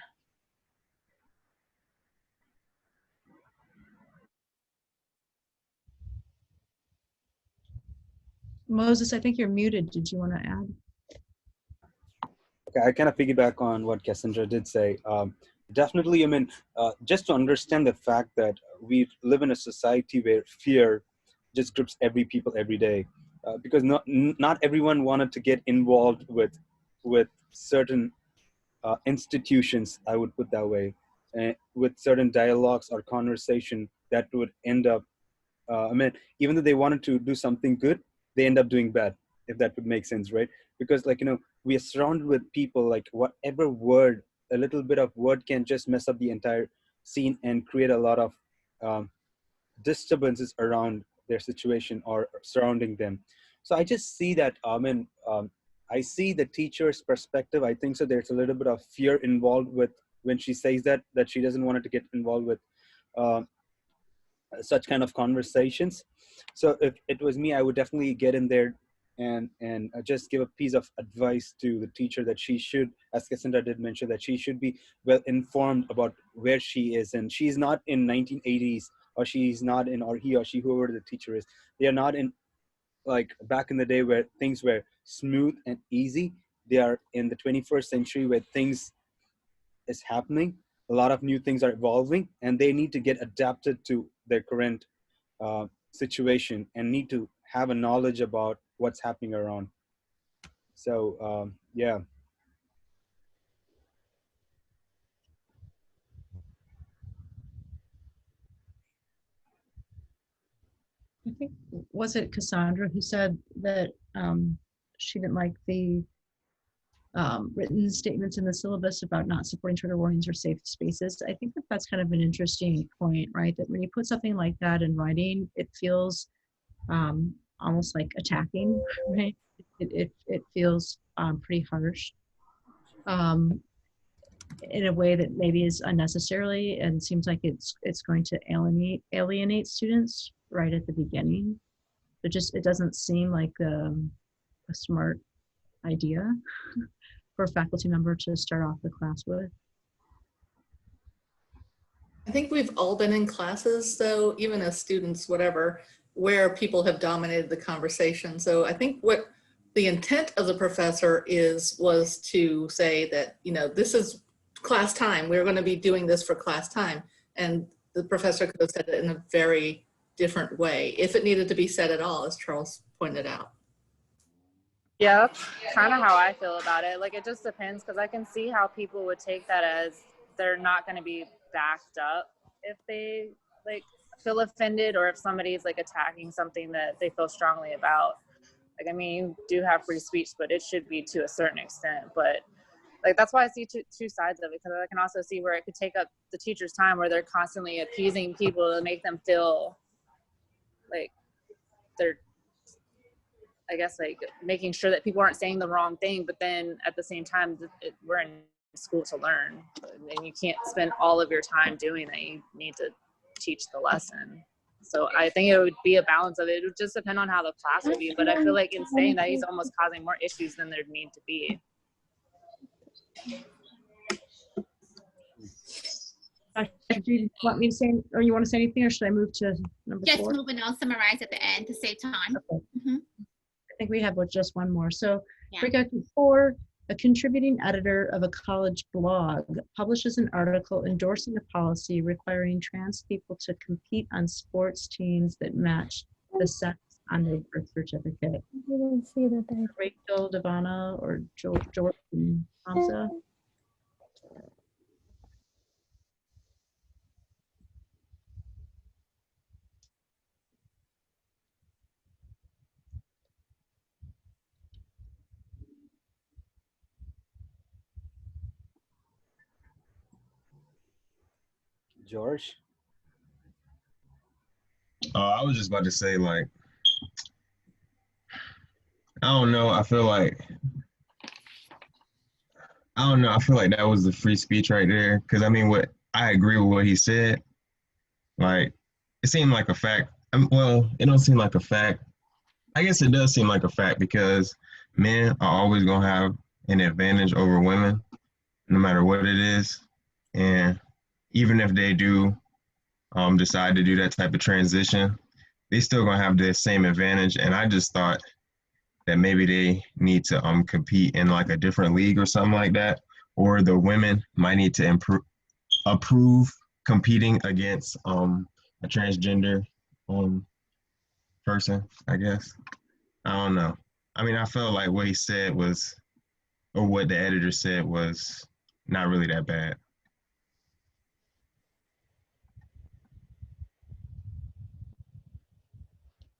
Moses, I think you're muted. Did you want to add? Okay, I kind of piggyback on what Cassandra did say. Definitely, I mean, just to understand the fact that we live in a society where fear just grips people every day, because not everyone wanted to get involved with certain institutions, I would put that way, with certain dialogues or conversation that would end up, I mean, even though they wanted to do something good, they end up doing bad, if that would make sense, right? Because, like, you know, we are surrounded with people, like whatever word, a little bit of word can just mess up the entire scene and create a lot of disturbances around their situation or surrounding them. So I just see that, I see the teacher's perspective. I think so there's a little bit of fear involved with when she says that she doesn't want it to get involved with such kind of conversations. So if it was me, I would definitely get in there and just give a piece of advice to the teacher that she should, as Cassandra did mention, that she should be well informed about where she is. And she's not in 1980s, or she's not in, or he or she, whoever the teacher is, they are not in like back in the day where things were smooth and easy. They are in the 21st century where things is happening. A lot of new things are evolving, and they need to get adapted to their current situation and need to have a knowledge about what's happening around. So yeah. I think, was it Cassandra who said that she didn't like the written statements in the syllabus about not supporting trigger warnings or safe spaces? I think that that's kind of an interesting point, right? That when you put something like that in writing, it feels almost like attacking, right? It feels pretty harsh in a way that maybe is unnecessarily and seems like it's going to alienate students right at the beginning. It doesn't seem like a smart idea for a faculty member to start off the class with. I think we've all been in classes, though, even as students, whatever, where people have dominated the conversation. So I think what the intent of the professor was to say that, you know, this is class time. We're going to be doing this for class time. And the professor could have said it in a very different way, if it needed to be said at all, as Charles pointed out. Yeah, that's kind of how I feel about it. Like, it just depends, because I can see how people would take that as they're not going to be backed up if they like feel offended, or if somebody's like attacking something that they feel strongly about. Like, I mean, you do have free speech, but it should be to a certain extent. But like that's why I see two sides of it, because I can also see where it could take up the teacher's time, where they're constantly appeasing people to make them feel like they're, I guess, like making sure that people aren't saying the wrong thing, but then at the same time, we're in school to learn, and you can't spend all of your time doing that. You need to teach the lesson. So I think it would be a balance of it. It would just depend on how the class would be. But I feel like in saying that, he's almost causing more issues than there need to be. Do you want me to say, or you want to say anything, or should I move to number Just 4? move and I'll summarize at the end to save time. Okay. Mhm. I think we have just one more. So Yeah. Precaution 4, a contributing editor of a college blog publishes an article endorsing a policy requiring trans people to compete on sports teams that match the sex on their birth certificate. I didn't see that there. Rachel, Devana, or Jordan, Hamza? George? I was just about to say, like, I don't know. I feel like that was the free speech right there. Because I mean, I agree with what he said. Like, it seemed like a fact. Well, it don't seem like a fact. I guess it does seem like a fact because men are always gonna have an advantage over women, no matter what it is. And even if they do decide to do that type of transition, they still gonna have the same advantage. And I just thought that maybe they need to compete in like a different league or something like that, or the women might need to approve competing against a transgender person, I guess. I don't know. I mean, I felt like what he said was, or what the editor said was not really that bad.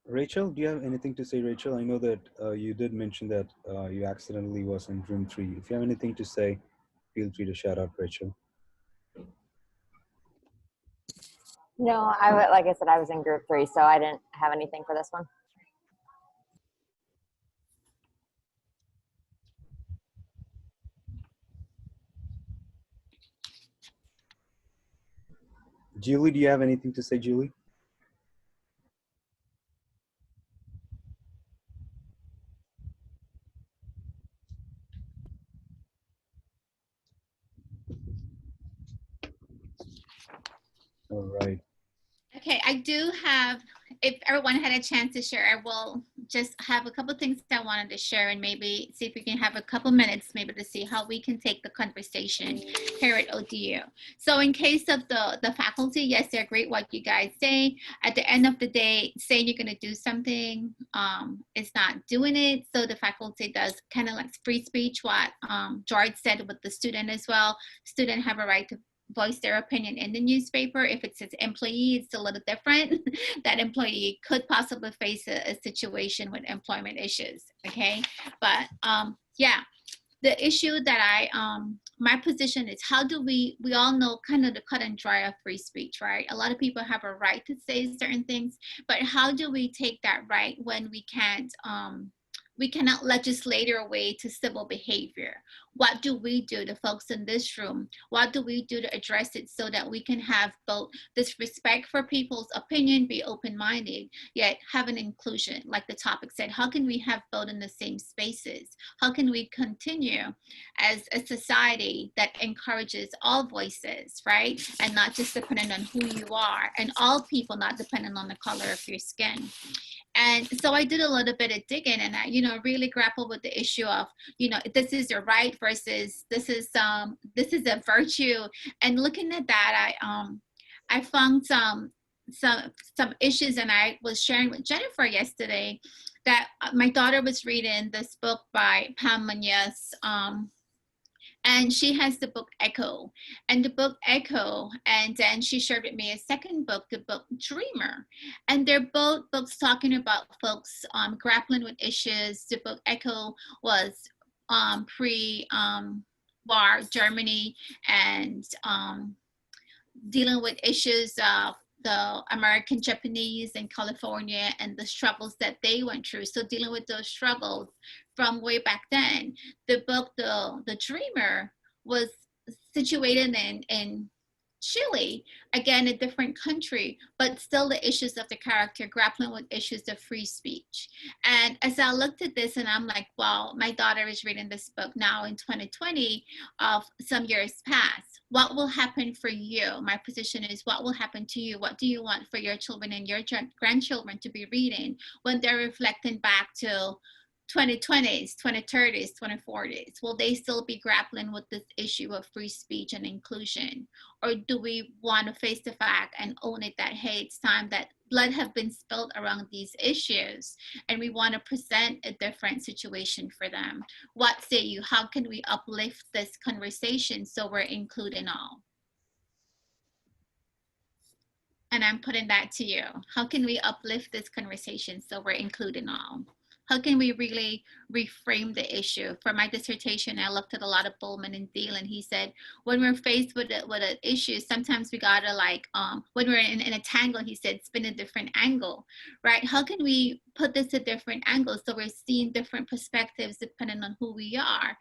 Rachel, do you have anything to say, Rachel? I know that you did mention that you accidentally was in room 3. If you have anything to say, feel free to shout out, Rachel. No, like I said, I was in group 3, so I didn't have anything for this one. Julie, do you have anything to say, Julie? All right. Okay, I do have, if everyone had a chance to share, I will just have a couple things that I wanted to share and maybe see if we can have a couple minutes maybe to see how we can take the conversation here at ODU. So in case of the faculty, yes, I agree with what you guys say. At the end of the day, saying you're gonna do something, it's not doing it. So the faculty does kind of like free speech, what George said with the student as well. Student have a right to voice their opinion in the newspaper. If it's an employee, it's a little different. That employee could possibly face a situation with employment issues, okay? But yeah, the issue that my position is, how do we all know kind of the cut and dry of free speech, right? A lot of people have a right to say certain things, but how do we take that right when we cannot legislate our way to civil behavior? What do we do, the folks in this room? What do we do to address it so that we can have both this respect for people's opinion, be open-minded, yet have an inclusion? Like the topic said, how can we have both in the same spaces? How can we continue as a society that encourages all voices, right? And not just dependent on who you are, and all people, not dependent on the color of your skin. And so I did a little bit of digging, and I, really grappled with the issue of, this is your right versus this is a virtue. And looking at that, I found some issues, and I was sharing with Jennifer yesterday that my daughter was reading this book by Pam Munoz, and she has the book Echo, and then she shared with me a second book, the book Dreamer, and they're both books talking about folks grappling with issues. The book Echo was war, Germany, and dealing with issues of the American Japanese in California and the struggles that they went through. So dealing with those struggles from way back then, the book, The Dreamer, was situated in Chile, again, a different country, but still the issues of the character grappling with issues of free speech. And as I looked at this and I'm like, well, my daughter is reading this book now in 2020 of some years past. What will happen for you? My position is, what will happen to you? What do you want for your children and your grandchildren to be reading when they're reflecting back to 2020s, 2030s, 2040s? Will they still be grappling with this issue of free speech and inclusion? Or do we want to face the fact and own it that, hey, it's time that blood have been spilled around these issues and we want to present a different situation for them? What say you? How can we uplift this conversation so we're including all? And I'm putting that to you. How can we uplift this conversation so we're including all? How can we really reframe the issue? For my dissertation, I looked at a lot of Bullman and Deal, and he said, when we're faced with an issue, sometimes we gotta when we're in a tangle, he said, spin a different angle, right? How can we put this at different angles so we're seeing different perspectives depending on who we are?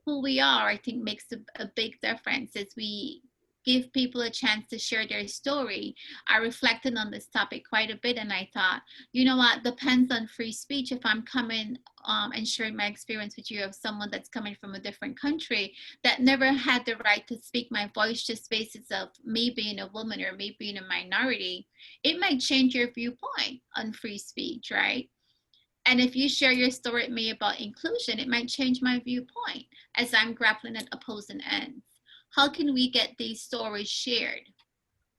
Who we are, I think, makes a big difference as we give people a chance to share their story. I reflected on this topic quite a bit and I thought, you know what, depends on free speech. If I'm coming and sharing my experience with you of someone that's coming from a different country that never had the right to speak my voice, just basis of me being a woman or me being a minority, it might change your viewpoint on free speech, right? And if you share your story with me about inclusion, it might change my viewpoint as I'm grappling at opposing ends. How can we get these stories shared?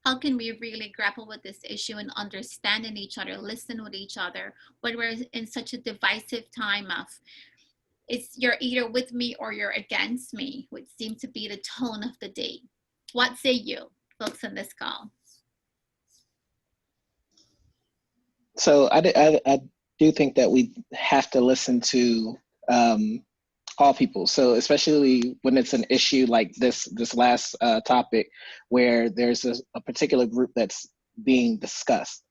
How can we really grapple with this issue and understanding each other, listen with each other when we're in such a divisive time of you're either with me or you're against me, which seems to be the tone of the day. What say you, folks on this call? So I do think that we have to listen to all people. So especially when it's an issue like this last topic where there's a particular group that's being discussed,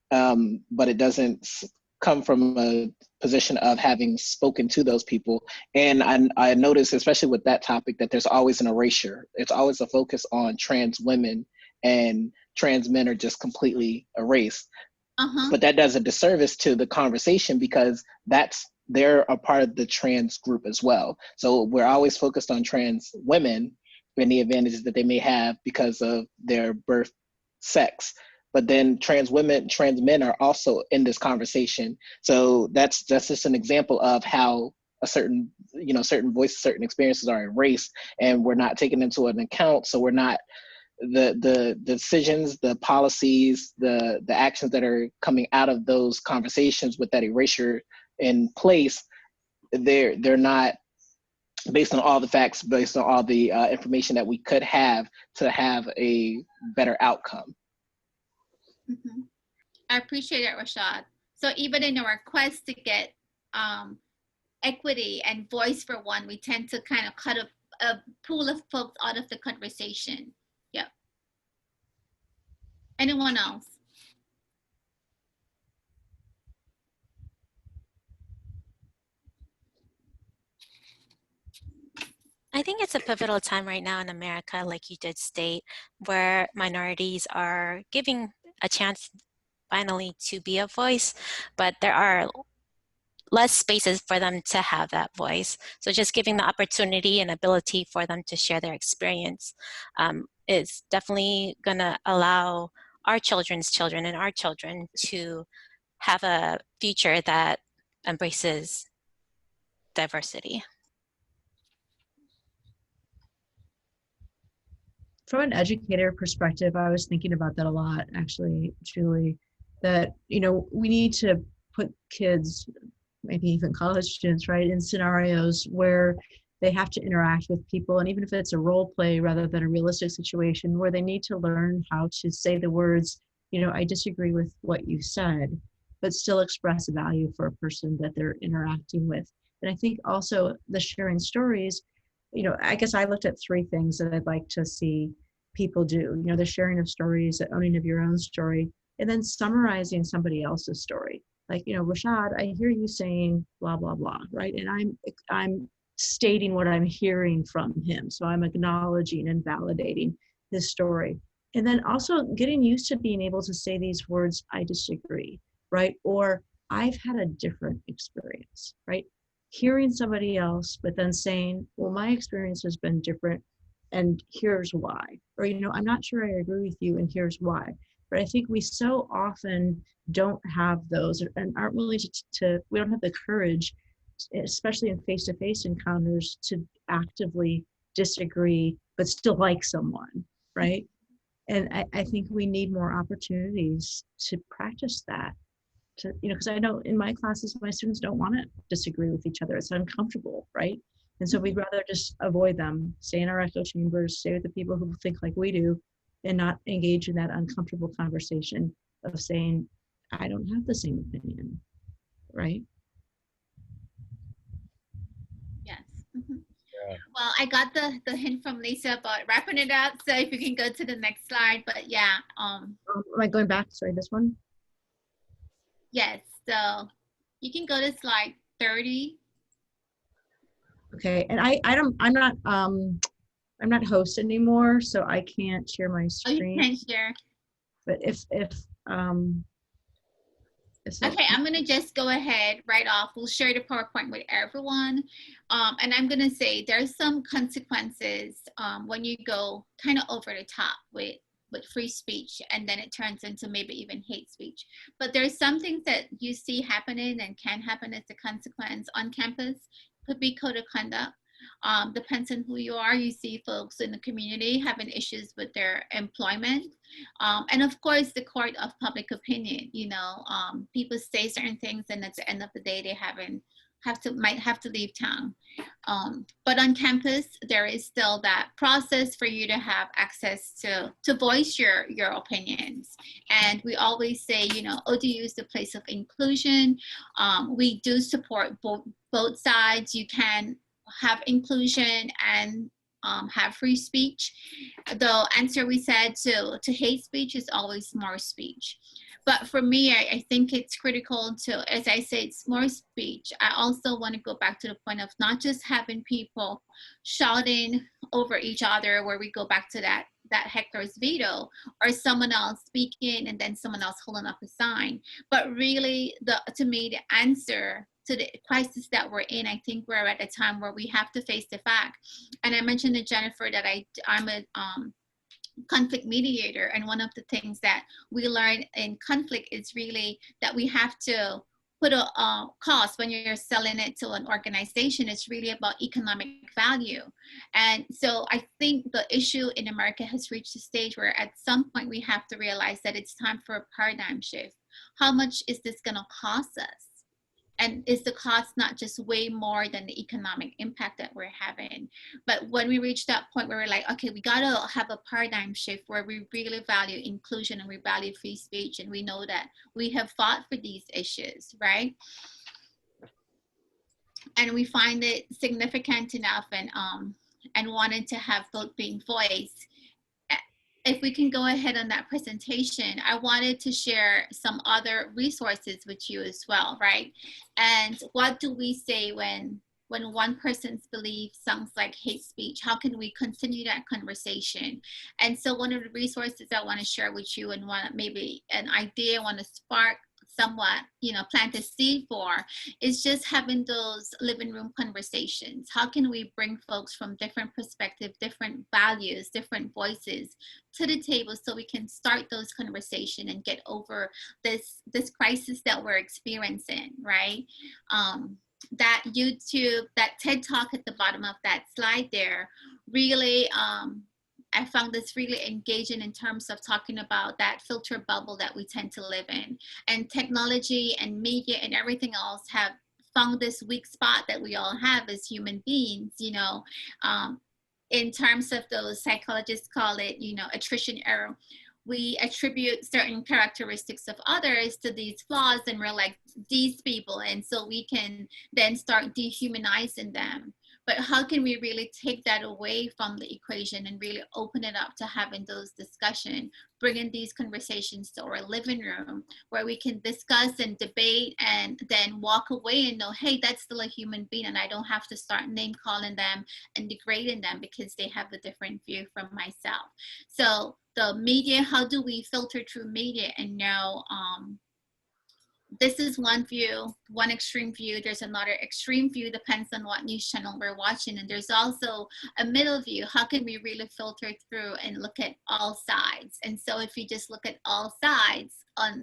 but it doesn't come from a position of having spoken to those people. And I notice, especially with that topic, that there's always an erasure. It's always a focus on trans women, and trans men are just completely erased. But that does a disservice to the conversation because they're a part of the trans group as well. So we're always focused on trans women and the advantages that they may have because of their birth sex. But then trans men are also in this conversation. So that's just an example of how certain voices, certain experiences are erased and we're not taken into an account. So we're not, the decisions, the policies, the actions that are coming out of those conversations with that erasure in place, they're not based on all the facts, based on all the information that we could have to have a better outcome. I appreciate it, Rashad. So even in our quest to get equity and voice for one, we tend to kind of cut a pool of folks out of the conversation. Yep. Anyone else? I think it's a pivotal time right now in America, like you did state, where minorities are giving a chance finally to be a voice, but there are less spaces for them to have that voice. So just giving the opportunity and ability for them to share their experience is definitely gonna allow our children's children and our children to have a future that embraces diversity. From an educator perspective, I was thinking about that a lot, actually, Julie, that, we need to put kids, maybe even college students, right, in scenarios where they have to interact with people. And even if it's a role play rather than a realistic situation where they need to learn how to say the words, I disagree with what you said, but still express value for a person that they're interacting with. And I think also the sharing stories, I guess I looked at 3 things that I'd like to see people do. The sharing of stories, the owning of your own story, and then summarizing somebody else's story. Like, Rashad, I hear you saying blah, blah, blah, right? And I'm stating what I'm hearing from him. So I'm acknowledging and validating his story. And then also getting used to being able to say these words, I disagree, right? Or I've had a different experience, right? Hearing somebody else, but then saying, well, my experience has been different and here's why. Or, I'm not sure I agree with you and here's why. But I think we so often don't have those and aren't willing we don't have the courage, especially in face-to-face encounters, to actively disagree, but still like someone, right? And I think we need more opportunities to practice that. Because I know in my classes, my students don't want to disagree with each other. It's uncomfortable, right? And so we'd rather just avoid them, stay in our echo chambers, stay with the people who think like we do, and not engage in that uncomfortable conversation of saying, I don't have the same opinion, right? Yes. Well, I got the hint from Lisa about wrapping it up. So if you can go to the next slide, but yeah. Am I going back? Sorry, this one? Yes, so you can go to slide 30. Okay, and I'm not host anymore, so I can't share my screen. Oh, you can't share. But if Okay, I'm gonna just go ahead right off. We'll share the PowerPoint with everyone. And I'm gonna say there's some consequences when you go kind of over the top with free speech, and then it turns into maybe even hate speech. But there's some things that you see happening and can happen as a consequence on campus. Could be code of conduct. Depends on who you are. You see folks in the community having issues with their employment. And of course, the court of public opinion. People say certain things, and at the end of the day, they might have to leave town. But on campus, there is still that process for you to have access to voice your opinions. And we always say, ODU is the place of inclusion. We do support both sides. You can have inclusion and have free speech. The answer we said to hate speech is always more speech. But for me, I think it's critical to, as I say, it's more speech. I also want to go back to the point of not just having people shouting over each other, where we go back to that heckler's veto, or someone else speaking and then someone else holding up a sign. But really, to me, the answer to the crisis that we're in, I think we're at a time where we have to face the fact. And I mentioned to Jennifer that I'm a conflict mediator, and one of the things that we learn in conflict is really that we have to put a cost when you're selling it to an organization. It's really about economic value. And so I think the issue in America has reached a stage where at some point we have to realize that it's time for a paradigm shift. How much is this going to cost us? And is the cost not just way more than the economic impact that we're having? But when we reach that point where we're like, okay, we got to have a paradigm shift where we really value inclusion and we value free speech, and we know that we have fought for these issues, right? And we find it significant enough and wanted to have both being voiced. If we can go ahead on that presentation, I wanted to share some other resources with you as well, right? And what do we say when one person's belief sounds like hate speech? How can we continue that conversation? And so one of the resources I want to share with you, and maybe an idea I want to spark somewhat, plant a seed for, is just having those living room conversations. How can we bring folks from different perspectives, different values, different voices to the table so we can start those conversations and get over this crisis that we're experiencing, right? That YouTube, that TED Talk at the bottom of that slide there, really, I found this really engaging in terms of talking about that filter bubble that we tend to live in. And technology and media and everything else have found this weak spot that we all have as human beings, in terms of those psychologists call it, attrition error. we attribute certain characteristics of others to these flaws, and we're like these people, and so we can then start dehumanizing them. But how can we really take that away from the equation and really open it up to having those discussions, bringing these conversations to our living room where we can discuss and debate and then walk away and know, hey, that's still a human being, and I don't have to start name calling them and degrading them because they have a different view from myself. So the media, how do we filter through media and know this is one view, one extreme view, there's another extreme view, depends on what news channel we're watching, and there's also a middle view. How can we really filter through and look at all sides? And so if you just look at all sides,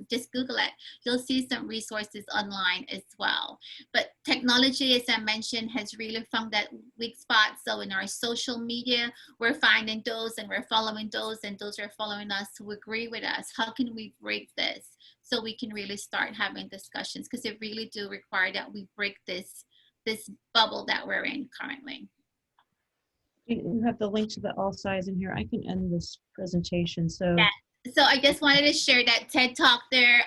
just Google it, you'll see some resources online as well. But technology, as I mentioned, has really found that weak spot. So in our social media, we're finding those and we're following those, and those are following us who agree with us. How can we break this so we can really start having discussions? Because it really do require that we break this bubble that we're in currently. You have the link to the all sides in here. I can end this presentation. So yeah. So I just wanted to share that TED Talk there.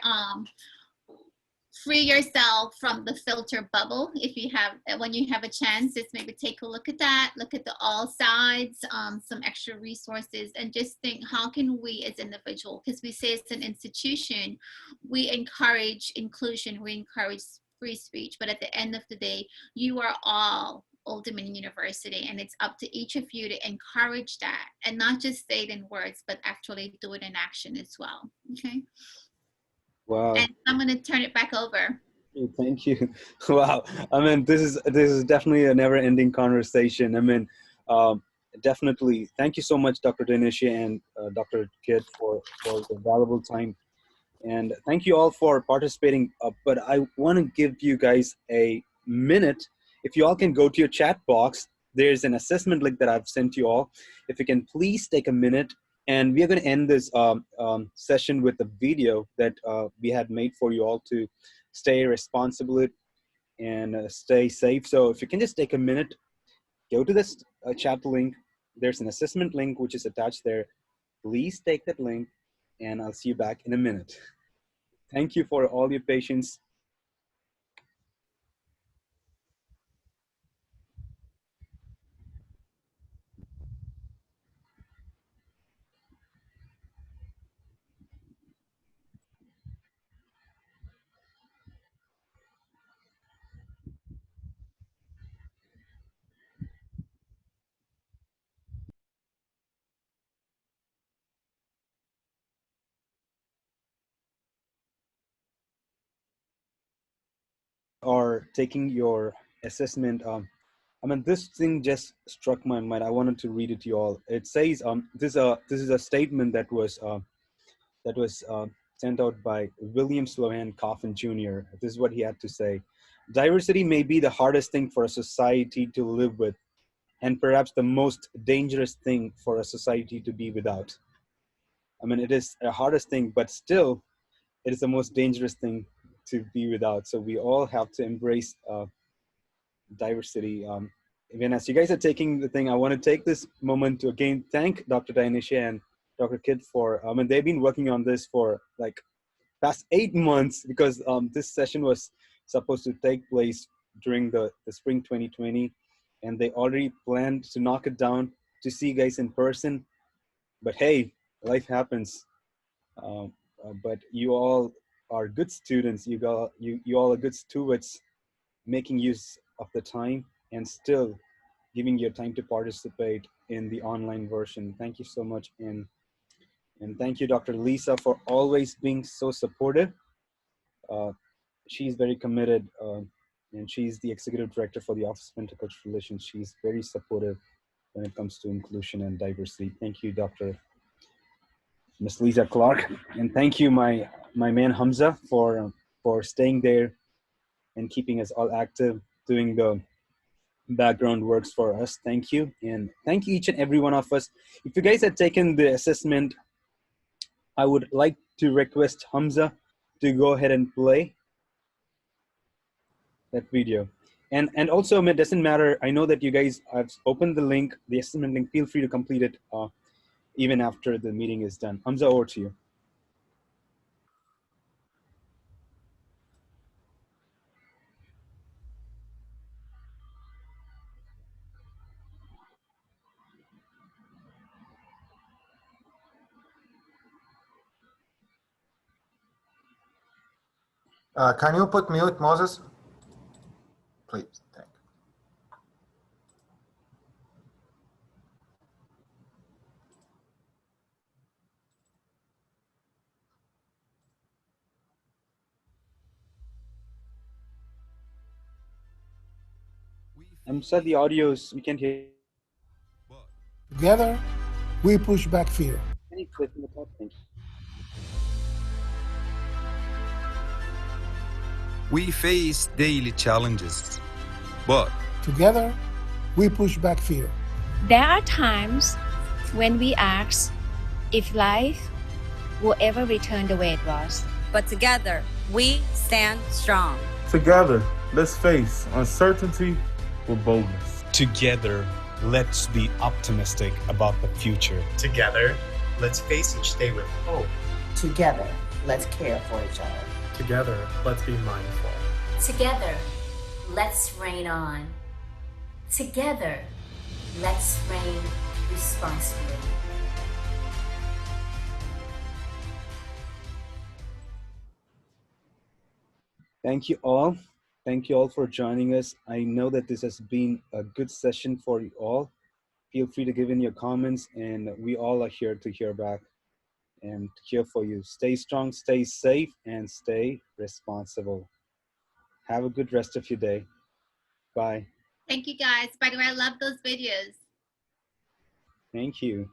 Free yourself from the filter bubble. If you have, when you have a chance, just maybe take a look at that, look at the all sides, some extra resources, and just think, how can we as individuals, because we say it's an institution, we encourage inclusion, we encourage free speech, but at the end of the day, you are all Old Dominion University, and it's up to each of you to encourage that and not just say it in words, but actually do it in action as well. Okay. Wow. And I'm going to turn it back over. Thank you. Wow. I mean, this is definitely a never-ending conversation. I mean, definitely. Thank you so much, Dr. Dainisha and Dr. Kidd, for the valuable time. And thank you all for participating. But I want to give you guys a minute. If you all can go to your chat box, there's an assessment link that I've sent you all. If you can please take a minute, and we are going to end this session with a video that we had made for you all to stay responsible and stay safe. So if you can just take a minute, go to this chat link. There's an assessment link which is attached there. Please take that link, and I'll see you back in a minute. Thank you for all your patience. Are taking your assessment. I mean, this thing just struck my mind. I wanted to read it to you all. It says, this is a statement that was sent out by William Sloan Coffin Jr. This is what he had to say: diversity may be the hardest thing for a society to live with, and perhaps the most dangerous thing for a society to be without. I mean, it is the hardest thing, but still, it is the most dangerous thing to be without. So we all have to embrace diversity. Again, as you guys are taking the thing, I want to take this moment to again thank Dr. Dainisha and Dr. Kidd for, I mean, they've been working on this for like past 8 months, because this session was supposed to take place during the spring 2020, and they already planned to knock it down to see you guys in person. But hey, life happens. But you all are good students. You all are good stewards, making use of the time and still giving your time to participate in the online version. Thank you so much. And thank you, Dr. Lisa, for always being so supportive. She's very committed, and she's the executive director for the Office of Intercultural Relations. She's very supportive when it comes to inclusion and diversity. Thank you, Dr. Ms. Lisa Clark, and thank you, my man Hamza, for staying there and keeping us all active, doing the background works for us. Thank you, and thank you each and every one of us. If you guys had taken the assessment, I would like to request Hamza to go ahead and play that video. And also, it doesn't matter. I know that you guys have opened the link, the assessment link. Feel free to complete it. even after the meeting is done. Hamza, over to you. Can you put mute, Moses? Please. Thank you. Hamza, the audios, we can't hear. Together, we push back fear. Can you click on the top? Thank you. We face daily challenges, but Together, we push back fear. There are times when we ask if life will ever return the way it was. But together, we stand strong. Together, let's face uncertainty with boldness. Together, let's be optimistic about the future. Together, let's face each day with hope. Together, let's care for each other. Together, let's be mindful. Together, let's reign on. Together, let's reign responsibly. Thank you all. Thank you all for joining us. I know that this has been a good session for you all. Feel free to give in your comments, and we all are here to hear back and here for you. Stay strong, stay safe, and stay responsible. Have a good rest of your day. Bye. Thank you guys. By the way, I love those videos. Thank you.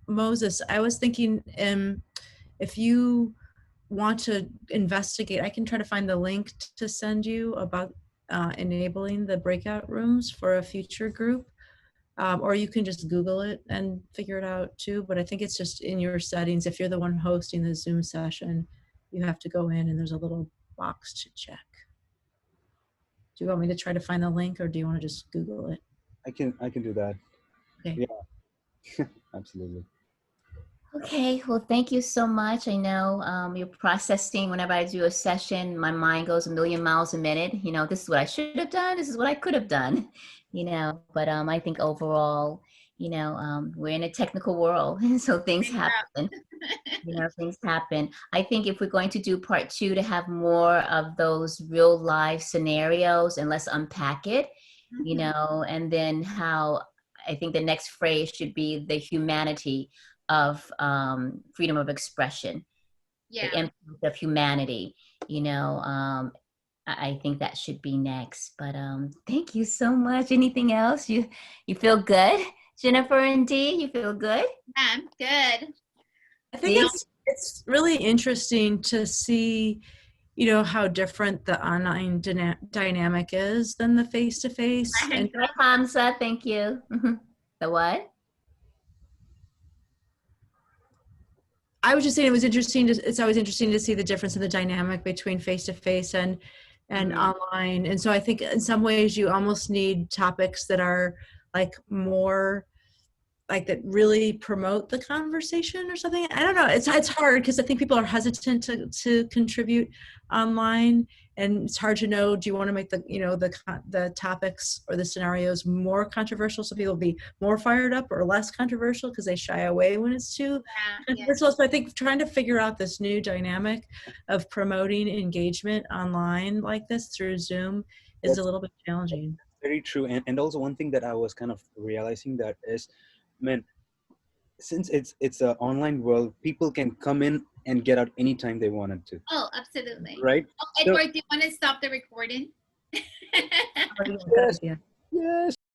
Moses, I was thinking if you want to investigate, I can try to find the link to send you about enabling the breakout rooms for a future group. Or you can just Google it and figure it out too. But I think it's just in your settings. If you're the one hosting the Zoom session, you have to go in and there's a little box to check. Do you want me to try to find the link, or do you want to just Google it? I can do that. Okay. Yeah, absolutely. Okay, well, thank you so much. I know you're processing. Whenever I do a session, my mind goes a million miles a minute. You know, this is what I should have done. This is what I could have done. You know, but I think overall, you know, we're in a technical world, so things happen. You know, things happen. I think if we're going to do part 2 to have more of those real life scenarios, and let's unpack it, you know, and then how I think the next phrase should be the humanity of freedom of expression, Yeah. the impact of humanity, you know. I think that should be next. But thank you so much. Anything else? You feel good? Jennifer and Dee, you feel good? Yeah, I'm good. I think it's really interesting to see, you know, how different the online dynamic is than the face-to-face. And Hamza, thank you. The what? I was just saying it's always interesting to see the difference in the dynamic between face-to-face and online. And so I think in some ways you almost need topics that are like more like that really promote the conversation or something. I don't know. It's hard because I think people are hesitant to contribute online, and it's hard to know, do you want to make the topics or the scenarios more controversial so people be more fired up, or less controversial because they shy away when it's too controversial. So I think trying to figure out this new dynamic of promoting engagement online like this through Zoom is a little bit challenging. Very true. And also one thing that I was kind of realizing that is, man, since it's an online world, people can come in and get out anytime they wanted to. Oh, absolutely. Right? Oh, Edward, do you want to stop the recording? Yes.